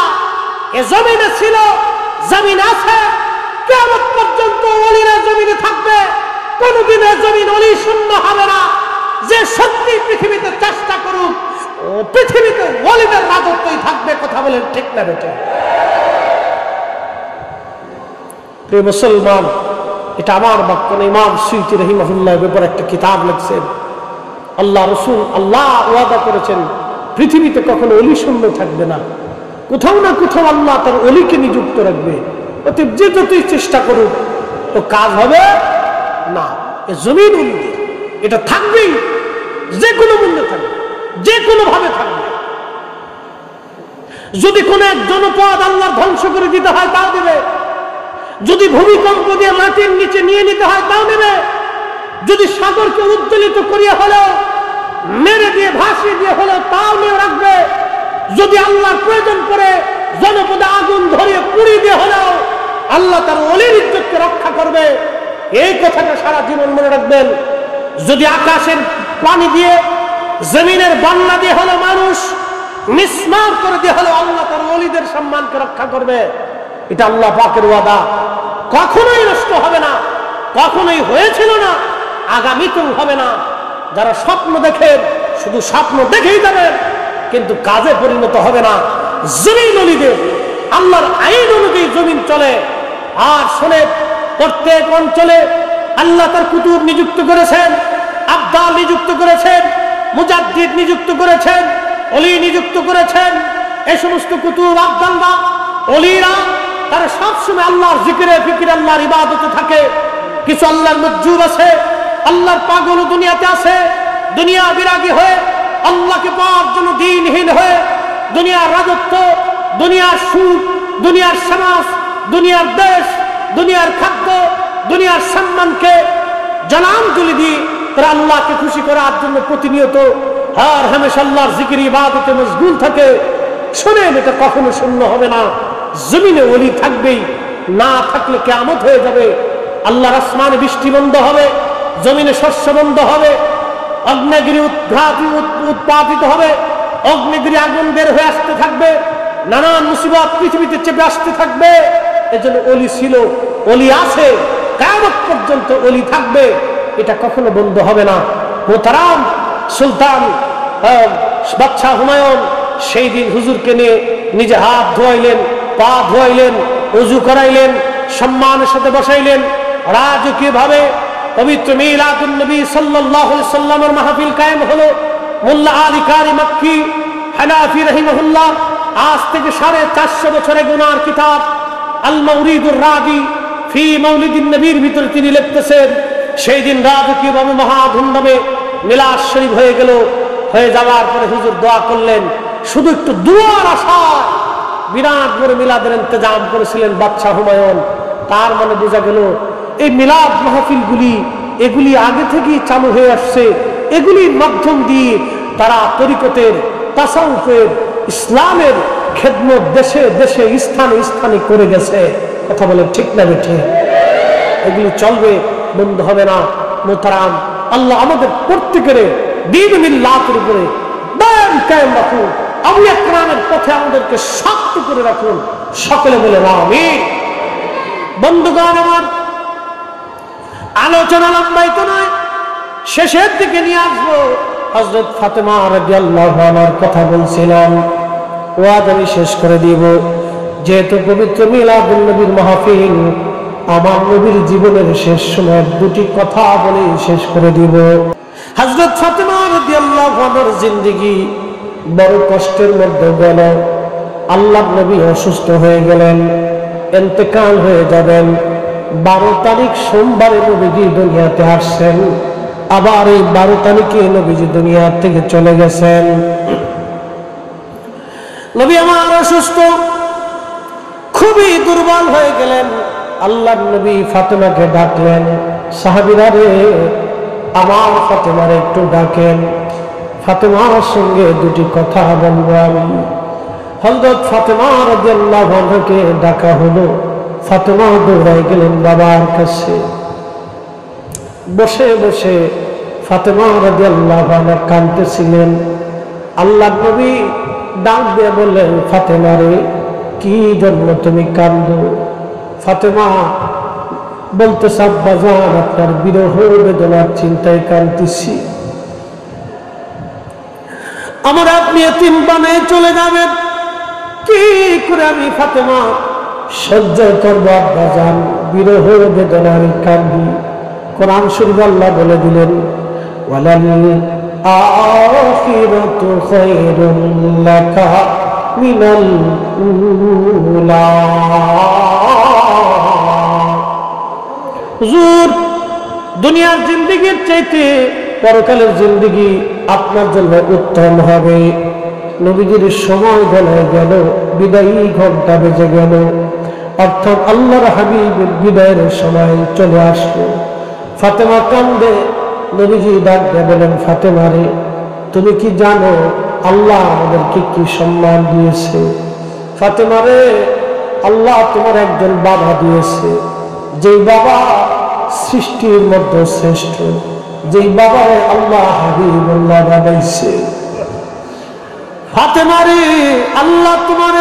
এ জমিনে ছিল, জমিন আছে, কিয়ামত পর্যন্ত ওলিরা জমিনে থাকবে। কোনদিন জমিন ওলি শূন্য হবে না। যে সত্যি পৃথিবীতে চেষ্টা করুক, পৃথিবীতে ওলিদের রাজত্বই থাকবে। কথা বলেন ঠিক না বেটা? প্রিয় মুসলমান, এটা আমার বাক্য না, ইমাম সুয়ুতি রাহিমাহুল্লাহ ব্যাপারে একটা কিতাব লিখছেন। আল্লাহ রসুল আল্লাহ ওয়াদা করেছেন পৃথিবীতে কখনো ওলি শূন্য থাকবে না। কোথাও না কোথাও আল্লাহ তার ওলিকে নিযুক্ত রাখবে। অতএব যে যতই চেষ্টা করুক তো কাজ হবে না। এ জমিন ওলিদের, এটা থাকবেই, যে কোনো মূল্যে থাকবে, যে কোনো ভাবে থাকবে। যদি কোনো এক জনপদ আল্লাহ ধ্বংস করে দিতে হয় তাও দেবে, যদি ভূমিকম্প দিয়ে মাটির নিচে নিয়ে নিতে হয় তাও নেবে, যদি সাগরকে উদ্দোলিত করিয়া হলেও মেরে দিয়ে ভাসিয়ে দিয়ে হলেও তাও নিয়ে রাখবে, যদি আল্লাহর প্রয়োজন করে জনপদে আগুন ধরিয়ে পুড়িয়ে দিয়ে হলেও আল্লাহ তার ওলির ইজ্জতকে রক্ষা করবে। এই কথাটা সারা জীবন মনে রাখবেন। যদি আকাশের পানি দিয়ে জমিনের বন্যা দিয়ে হলো মানুষ মিসমার করে দিয়ে হলো আল্লাহ তার ওলিদের সম্মানকে রক্ষা করবে। এটা আল্লাহ পাকের ওয়াদা, কখনোই নষ্ট হবে না, কখনোই হয়েছিল না, আগামীতেও হবে না। যারা স্বপ্ন দেখেন শুধু স্বপ্ন দেখেই যাবেন, কিন্তু কাজে পরিণত হবে না। জমিন ওলিদের, আল্লাহর আইন অনুযায়ী জমিন চলে, আর শোনে, প্রত্যেক অঞ্চলে আল্লাহ তার কুতুব নিযুক্ত করেছেন, আব্দাল নিযুক্ত করেছেন, মুজাদ্দিদ নিযুক্ত করেছেন, অলি নিযুক্ত করেছেন। এই সমস্ত কুতুব আব্দালরা, অলিরা তারা সবসময় আল্লাহর জিকিরে ফিকিরে, আল্লাহর ইবাদতে থাকে। কিছু আল্লাহর মজজুব আছে, আল্লাহর পাগল দুনিয়াতে আছে, দুনিয়া বিরাগী হয়ে আল্লাহকে পাওয়ার জন্য দিনহীন হয়ে দুনিয়ার রাজত্ব, দুনিয়ার সুখ, দুনিয়ার সমাজ, দুনিয়ার দেশ, দুনিয়ার খাদ্য, দুনিয়ার সম্মানকে জলাঞ্জলি দিয়ে তারা আল্লাহকে খুশি করার জন্য প্রতিনিয়ত আর হামেশা আল্লাহর জিকির ইবাদতে মশগুল থাকে। শোনেন, এটা কখনো শূন্য হবে না। জমিনে ওলি থাকবেই, না থাকলে কিয়ামত হয়ে যাবে। আল্লাহর আসমানে বৃষ্টি বন্ধ হবে, জমিনে শস্য বন্ধ হবে, অগ্নিগিরি উৎপাদিত হবে, অগ্নিগিরি আগুন বের হয়ে আসতে থাকবে, নানান মুসিবত পৃথিবীতে চেপে আসতে থাকবে। এজন্য ওলি ছিল, ওলি আছে, কিয়ামত পর্যন্ত ওলি থাকবে, এটা কখনো বন্ধ হবে না। মোহতারাম সুলতান বাদশাহ হুমায়ুন সেই দিন হুজুরকে নিয়ে নিজে হাত ধোয়াইলেন, পা ধোয়াইলেন, ওযু করাইলেন, সম্মানের সাথে বসাইলেন। রাজকীয় ভাবে পবিত্র মিলাদুন নবী সাল্লাল্লাহু আলাইহি সাল্লামের মাহফিল কায়েম হলো। মোল্লা আলী কারি মক্কি হানাফি রাহিমাহুল্লাহ আজ থেকে 450 বছরের গুনার কিতাব আল মাওরিদুর রাদি ফি মাউলিদিন নবীর ভিতরে তিনি লিখতেছেন, সেই দিন রাজকীয় ভাবে মহাধুমধামে মিলাদ শরীফ হয়ে গেল। হয়ে যাওয়ার পরে হুজুর দোয়া করলেন, শুধু একটু দুয়ার আশায় বিরাট বড় মিলাদের ইন্তজাম করেছিলেন বাদশাহ হুমায়ুন। তার মানে বোঝা গেল এই মিলাদ মাহফিলগুলি এগুলি আগে থেকেই চালু হয়ে আসছে। এগুলির মাধ্যম দিয়ে তারা তরিকতের, তাসাউফের, ইসলামের খেদমত দেশে দেশে স্থানে স্থানে করে গেছে। কথা বলে ঠিক না বেঠে? এগুলি চলবে, বন্ধ হবে না। মোহতারাম, আল্লাহ আমাদের প্রত্যেকের দ্বীন মিল্লাতের উপরে দায়ম কায়েম রাখুন, আউলিয়া কেরামের পথে আমাদেরকে শক্ত করে রাখুন। সকলে বলে আমিন। বন্ধুগণ আমার, আলোচনা লম্বায়িত নয়, শেষের দিকে নিয়ে আসবো। হযরত ফাতেমা রাদিয়াল্লাহু আনহার কথা বলছিলাম, ওয়াজ আমি শেষ করে দিব। যেহেতু পবিত্র মিলাদুন নবীর মাহফিল, আমার নবীর জীবনের শেষ সময় দুটি কথা বলে শেষ করে দিব। হযরত ফাতেমা রাদিয়াল্লাহু আনহার জিন্দেগি বড় কষ্টের মধ্যে গেল। আল্লাহর নবী অসুস্থ হয়ে গেলেন, ইন্তেকাল হয়ে যাবেন। 12 তারিখ সোমবারে নবীজি দুনিয়াতে আসছেন। আবার এই 12 তারিখে নবীজি দুনিয়া থেকে চলে গেছেন। নবী আমার অসুস্থ, খুবই দুর্বল হয়ে গেলেন। আল্লাহর নবী ফাতেমাকে ডাকলেন, সাহাবীরা রে, আমার ফাতেমারে একটু ডাকেন, ফাতেমার সঙ্গে দুটি কথা বলবো আমি। হযরত ফাতেমা রাদিয়াল্লাহু আনহাকে ডাকা হলো। ফাতেমা দৌড়াই গেলেন বাবার কাছে। বসে বসে ফাতেমা রাদিয়াল্লাহু আনহা কাঁদতেছিলেন। আল্লাহর নবী ডাক দিয়ে বললেন, ফাতেমা রে, কি জন্য তুমি কাঁদো? ফাতেমা বলতেছে, আব্বাজান, আপনার বিরহ বেদনার চিন্তায় কাঁদতেছি। আমার আপনি এতিম বানায় চলে যাবেন, কি করে আমি ফাতেমা সহ্য করবো? আব্বাজান, বিরহ বেদনার কান্দি। কোরআন শরীফ আল্লাহ বলে দিলেন, ওয়ালাল আখিরাতু খায়রুল লাকা মিনাল উলা। হুজুর, দুনিয়ার জিন্দেগির চাইতে পরকালের জিন্দেগি আপনার জন্য উত্তম হবে। নবীজির সময় গলায় গেল, বিদায়ী ঘন্টা বেজে গেল, অর্থাৎ আল্লাহর হাবিবের বিদায়ের সময় চলে আসলো। ফাতেমা কান্দে। নবীজি ডাক দিয়ে বলেন, ফাতেমা রে, তুমি কি জানো আল্লাহ আমাদেরকে কি সম্মান দিয়েছে? ফাতেমা রে, আল্লাহ তোমার একজন বাবা দিয়েছে, যেই বাবা সৃষ্টির মধ্যে শ্রেষ্ঠ, যেই বাবারে আল্লাহ হাবিবুল্লাহ বানাইছে। ফাতেমা রে, আল্লাহ তোমার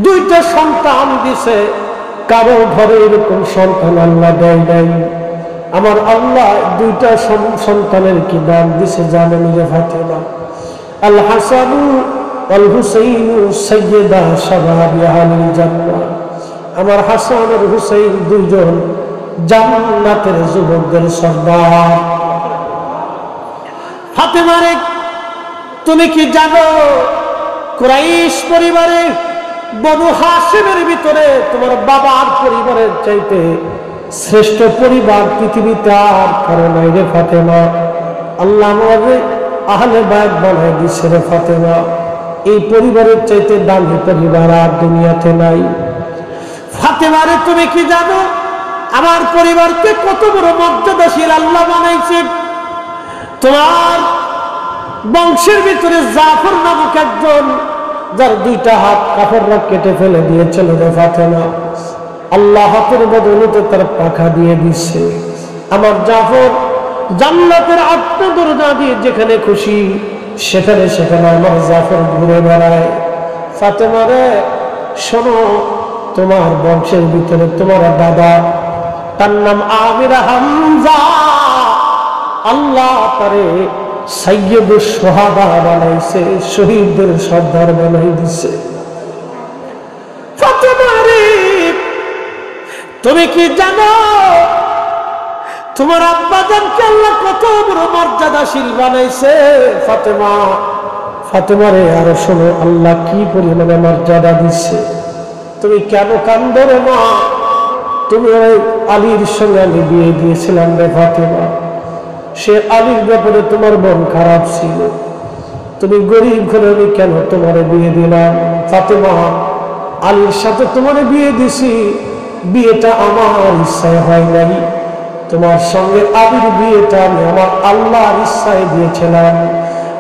দুইটা সন্তান দিছে, কারো ঘরে এরকম সন্তান আল্লাহ দেয় নাই। আমার আল্লাহ দুইটা সন্তানের কি নাম দিছে জানেন যে ফাতেমা? আল হাসান ওয়াল হুসাইন সাইয়্যিদা শাবাবি আহলিল জান্নাহ। আমার হাসান আর হুসাইন দুইজন জান্নাতের যুবকদের সর্দার। ফাতেমারে তুমি কি জানো কুরাইশ পরিবারে বনু হাশিমের ভিতরে তোমার বাবার পরিবারের চাইতে শ্রেষ্ঠ পরিবার পৃথিবীতে আর কারো নাই রে ফাতেমা। আল্লাহ আমাকে আহলে বাইত বানায় দিচ্ছে রে ফাতেমা। এই পরিবারের চাইতে দামি পরিবার আর দুনিয়াতে নাই। ফাতেমারে তুমি কি জানো আমার পরিবারকে কত বড় মর্যাদাশীল আল্লাহ বানাইছে। তোমার বংশের ভিতরে জাফর নামক একজন, যার দুইটা হাত কাফেররা কেটে ফেলে দিয়েছিল রে ফাতেমা, আল্লাহ হাতের বদৌলতে তার পাখা দিয়ে দিচ্ছে। আমার জাফর জান্নাতের আটটা দরজা দিয়ে যেখানে খুশি সেখানে সেখানে আমার জাফর ঘুরে বেড়ায়। ফাতেমারে শোনো, তোমার বংশের ভিতরে তোমার দাদা, তার নাম আমির হামজা, আল্লাহ তারে সাইয়্যিদুশ শুহাদা বানাইছে, শহীদদের সর্দার বানাই দিছে। ফাতেমারে তুমি কি জানো তোমার আব্বা জানকে আল্লাহ কত বড় মর্যাদাশীল বানাইছে? ফাতেমা, ফাতেমারে আরো শোনো আল্লাহ কি পরিমাণে মর্যাদা দিচ্ছে। তুমি কেন কান্দো রে মা? তুমি ওই আলীর সঙ্গে আমি বিয়ে দিয়েছিলাম রে ফাতেমা, সে আলীর ব্যাপারে তোমার মন খারাপ ছিল, তুমি গরিব ঘরে, আমি কেন তোমার বিয়ে দিলাম? ফাতেমা, আলীর সাথে তোমার বিয়ে দিছি, বিয়েটা আমার ইচ্ছায় হয় নাই, তোমার সঙ্গে আলীর বিয়েটা আমি আমার আল্লাহর ইচ্ছায় দিয়েছিলাম।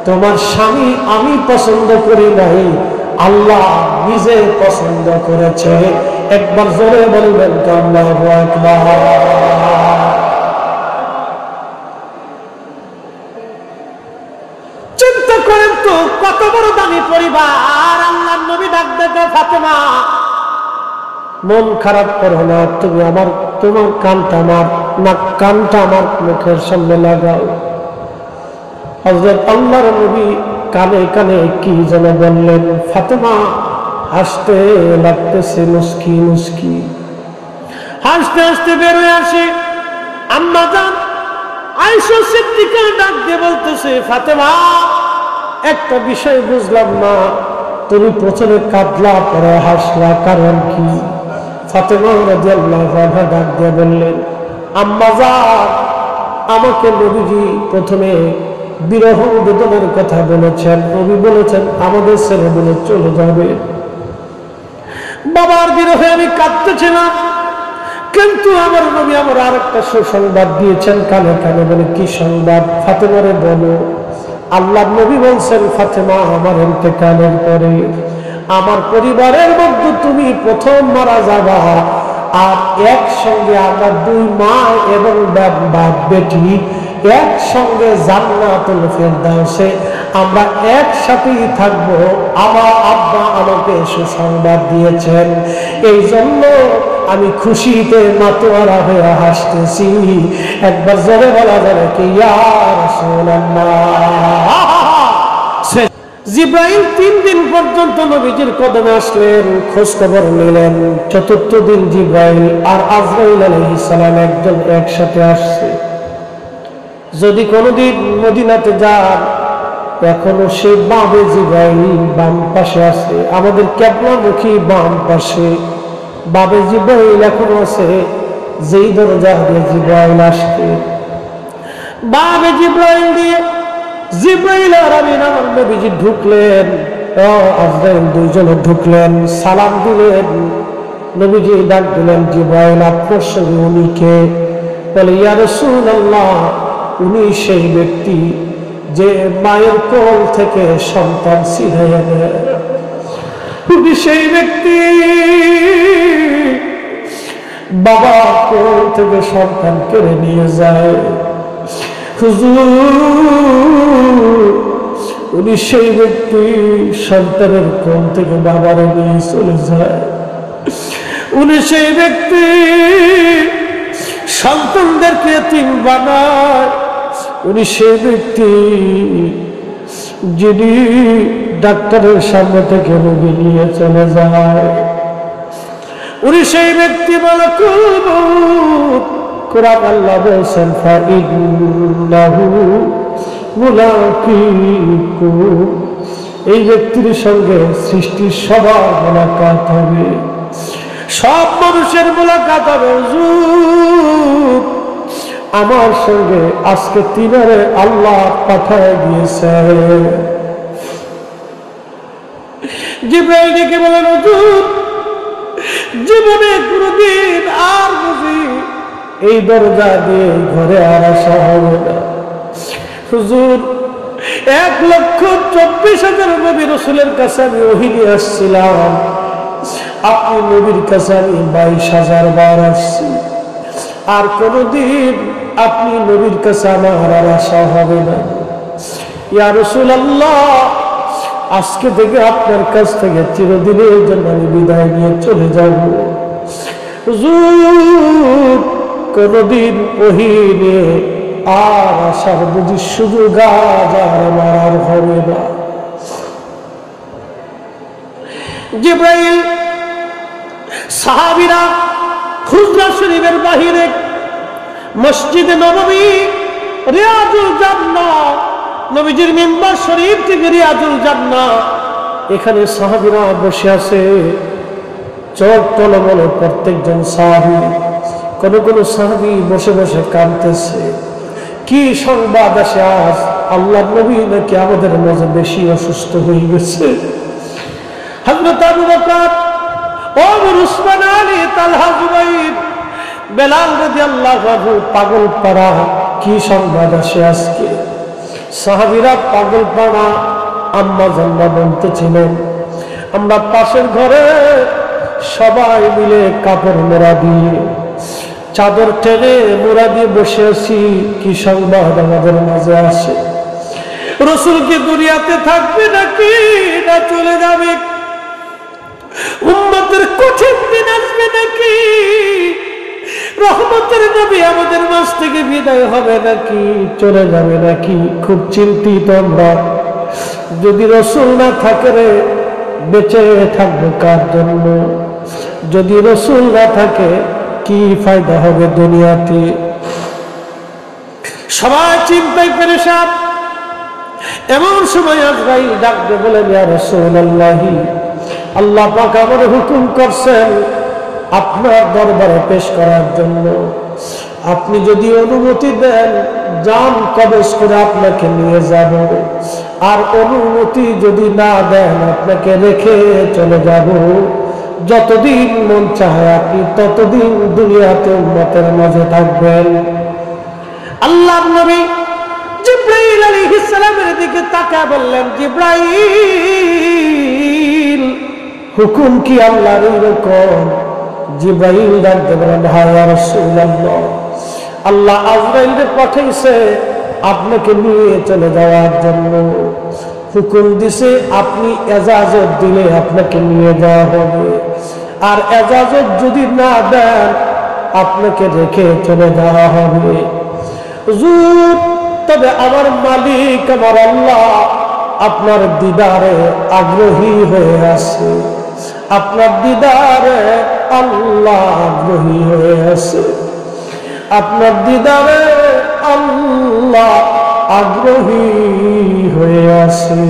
তোমার স্বামী আমি পছন্দ করি নাই, আল্লাহ নিজে পছন্দ করেছে। একবার জোরে বলবেন তো আল্লাহু আকবার। চিন্তা করেন তো কত বড় দামি পরিবার। আল্লাহর নবী ডাক দেখে, ফাতেমা মন খারাপ করো না, তুমি আমার তোমার কানটা আমার নাক কানটা আমার মুখের সামনে লাগাও। হযরত আল্লাহর নবী কানে কানে কি যেন বললেন। ফাতেমা হাসতে লাগতেছে, মুস্কি মুস্কি হাসতে হাসতে বেরোয় আসে। আম্মা জান আয়েশা সিদ্দিকা ডাক দিয়ে বলতেছে, ফাতেমা একটা বিষয় বুঝলাম না, তুমি প্রথমে কাঁদলা পরে হাসলা, কারণ কি? ফাতেমা রাদিয়াল্লাহু আনহা ডাক দিয়ে বললেন, আম্মা জান আমাকে নবীজি প্রথমে বিরহ বেদনার কথা বলেছেন, নবী বলেছেন আমাদের ছেড়ে বলে চলে যাবে। বাবার বিরহে আমি কাঁদতেছিলাম, কিন্তু আমার নবী আমার আরেকটা সুসংবাদ দিয়েছেন কানে কানে। বলে কি সংবাদ? ফাতেমারে বলো। আল্লাহর নবী বলছেন, ফাতেমা আমার ইন্তেকালের পরে আমার পরিবারের মধ্যে তুমি প্রথম মারা যাবা, আর একসঙ্গে আমরা দুই মা এবং বাপ বেটি একসঙ্গে জান্নাতুল ফেরদাউসে আমরা একসাথেই থাকবো। আমার আব্বা আমাকে সুসংবাদ দিয়েছেন, এই জন্য আমি খুশিতে মাতোয়ারা হয়ে হাসতেছি। একবার জোরে বলা যাবে কি ইয়া রাসূলুল্লাহ। জিব্রাইল 3 দিন পর্যন্ত নবীজির কদমে আসলেন, খোঁজ খবর নিলেন। চতুর্থ দিন জিব্রাইল আর আজরাইল আলাইহিস সালাম একজন একসাথে আসছে। যদি কোনদিন মদিনাতে যান, এখনো সে বামে জিব্রাইল বাম পাশে আছে, আমাদের কিবলামুখী বাম পাশে বামে জিব্রাইল এখনো আছে। যেই দরজা দিয়ে জিব্রাইল আসতে, বামে জিব্রাইল দিয়ে জিব্রাইল আর আমিন আমার নবীজি ঢুকলেন, আজরাইল দুইজনে ঢুকলেন, সালাম দিলেন। নবীজি ডাক দিলেন, জিব্রাইল আপনার সঙ্গে উনি কে? বলে ইয়া রাসূলুল্লাহ, উনি সেই ব্যক্তি যে মায়ের কোল থেকে সন্তান ছিনিয়ে নেয়, উনি সেই ব্যক্তি বাবা কোল থেকে সন্তান কেড়ে নিয়ে যায়। হুজুর, উনি সেই ব্যক্তি সন্তানের কোল থেকে বাবারে নিয়ে চলে যায়। উনি সেই ব্যক্তি সন্তানদেরকে এতিম বানায়। উনি সেই ব্যক্তি যিনি ডাক্তারের সামনে থেকে রোগী নিয়ে চলে যায়। উনি সেই ব্যক্তি মালাকুল মউত। কোরআন আল্লাহ বলেছেন ফাইন্নাহু মুলাকিকুম, এই ব্যক্তির সঙ্গে সৃষ্টির সবার মোলাকাত হবে, সব মানুষের মোলাকাত হবে। হুজুর আমার সঙ্গে আজকে তিনারে আল্লাহ পাঠায় দিয়েছে। জিবরাইল ডেকে বলেন হুজুর জীবনে কোনদিন আর বুঝি এই দরজা দিয়ে ঘরে আর আসা হবে না। হুজুর 1,24,000 নবী রাসূলের কাছে আমি ওহী নিয়ে আসছিলাম, আপনি নবীর কাছে আমি 22,000 বার আসছি, আর কোনদিন আপনি নবীর কাছে আমার আর আসা হবে না। ইয়া রাসূলুল্লাহ আজকে থেকে আপনার কাছ থেকে চিরদিনের জন্য আমি বিদায় নিয়ে চলে যাব। হুজুর কোনদিন ওহী নিয়ে আর আসার বুঝি সুযোগ আজ আমার আর হবে না। জিবরাইল সাহাবীরা হুজরা শরীফের বাহিরে মসজিদে নববী রিয়াজুল জান্নাহ, নবীজির মিম্বার শরীফ থেকে রিয়াজুল জান্নাহ, এখানে সাহাবীরা বসে আছে। চোখ টলমল প্রত্যেকজন সাহাবী, কোন কোন সাহাবী বসে বসে কাঁদতেছে। কি সংবাদ আসে আজ? আল্লাহর নবী নাকি আমাদের মাঝে বেশি অসুস্থ হয়ে গেছে। হযরত আবু বকর, ওমর, উসমান, আলী, তালহা, জুবাইর, বেলাল রাদিয়াল্লাহু আনহু পাগল পাড়া। কি সংবাদ আসে আজকে? সাহাবীরা পাগল পাড়া। আম্মা জান্নাত বলতেছিলেন আমরা পাশের ঘরে সবাই মিলে কাপড় মোড়া দিয়ে চাদর টেনে মোড়া দিয়ে বসে আছি, কি সংবাদ আমাদের মাঝে আসে? রাসূল কি দুনিয়াতে থাকবে নাকি না চলে যাবে? উম্মতের কঠিন দিন আসবে নাকি? রহমতের নবী আমাদের মাঝ থেকে বিদায় হবে নাকি চলে যাবে নাকি? খুব চিন্তিত আমরা। যদি রাসূল না থাকে রে বেঁচে থাকবো কার জন্য? যদি রাসূল না থাকে কি ফায়দা হবে দুনিয়াতে? সবাই চিন্তায় পেরেশান। এমন সময় আজরাইল ডাক দিয়ে বলেন ইয়া রাসূলুল্লাহ, আল্লাহ পাক আমার হুকুম করছেন আপনার দরবারে পেশ করার জন্য। আপনি যদি অনুমতি দেন জান কবজ করে আপনাকে নিয়ে যাব, আর অনুমতি যদি না দেন আপনাকে রেখে চলে যাব। যতদিন মন চায় আপনি ততদিন দুনিয়াতে উম্মতের মাঝে থাকবেন। আল্লাহর নবী জিবরাইল আলাইহিস সালামের দিকে তাকায় বললেন জিবরাইল হুকুম কি আল্লাহর এরকম? জিবরাইল ডাকতে বলেন হ্যাঁ ইয়া রাসূলুল্লাহ, আল্লাহ আজরাইলকে পাঠাইছে আপনাকে নিয়ে চলে যাওয়ার জন্য। হুকুম দিছে আপনি এজাজত দিলে আপনাকে নিয়ে যাওয়া হবে, আর এজাজত যদি না দেন আপনাকে রেখে চলে যাওয়া হবে। হুজুর তবে আমার মালিক আমার আল্লাহ আপনার দিদারে আগ্রহী হয়ে আছে, আপনার দিদারে আল্লাহ আগ্রহী হয়ে আছে, আপনার দিদারে আল্লাহ আগ্রহী হয়ে আছে।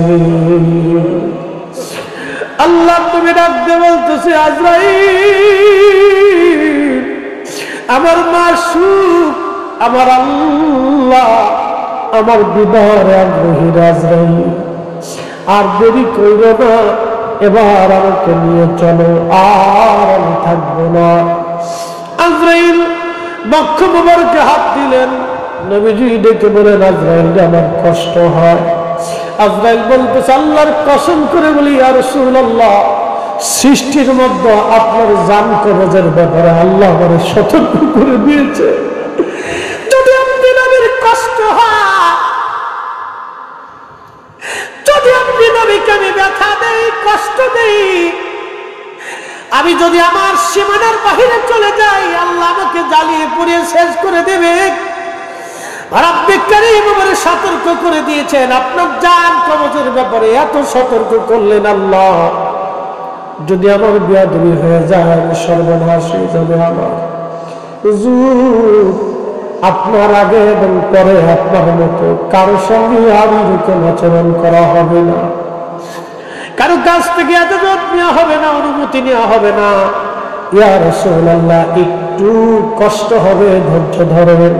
আল্লাহ তুমি ডাকতে বলতেছে আজরাইল আমার মাসুক আমার আল্লাহ আমার দিদারে আগ্রহী আজরাইল, আর দেরি কইরো না, এবার আমাকে নিয়ে চলো, আর আমি থাকবো না। আজরাইল বক্ষ মোবারকে হাত দিলেন। নবীজি ডেকে বলেন আজরাইল আমার কষ্ট হয়। আজরাইল বলতেছে আল্লাহর কসম করে বলি ইয়া রাসূলুল্লাহ, সৃষ্টির মধ্যে আপনার জান কবজের ব্যাপারে আল্লাহ আমাকে সতর্ক করে দিয়েছে। যদি আপনি নবীর কষ্ট হয়, যদি আপনি নবীকে আমি ব্যথা দেই, কষ্ট দেই, আমি যদি আমার সীমানার বাহিরে চলে যাই আল্লাহ আমাকে জ্বালিয়ে পুড়িয়ে শেষ করে দেবে। রব্বুল কারীম আমাকে সতর্ক করে দিয়েছেন আপনার জান কবজের ব্যাপারে, এত সতর্ক করলেন আল্লাহ। যদি আমার বেয়াদবি হয়ে যায় সর্বনাশ হয়ে যাবে আমার। হুজুর আপনার আগে এবং পরে আপনার মতো কারো সঙ্গে আর এরকম আচরণ করা হবে না, কারো কাছ থেকে এতজন নেওয়া হবে না, অনুমতি নেওয়া হবে না। ইয়া রাসূলুল্লাহ একটু কষ্ট হবে, ধৈর্য ধরবেন।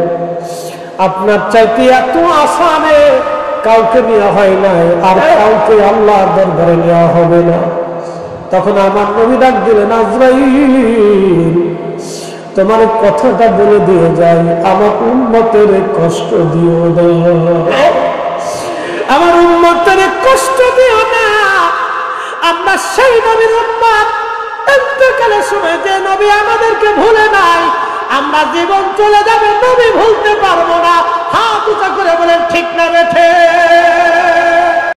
আপনার চাইতে এত আসানে কাউকে নেওয়া হয় নাই, আর কাউকে আল্লাহর দরবারে নেওয়া হবে না। তখন আমার নবী ডাক দিলেন, আজরাইল তোমার কথাটা বলে দিয়ে যাই, আমার উম্মতের কষ্ট দিও না, আমার উম্মতের কষ্ট দিও না। আমরা সেই নবীর উম্মত, ইন্তেকালের সময় যে নবী আমাদেরকে ভুলে নাই, আমরা জীবন চলে যাবে নবী ভুলতে পারবো না। হাত উঁচা করে বলেন ঠিক না বেঠে?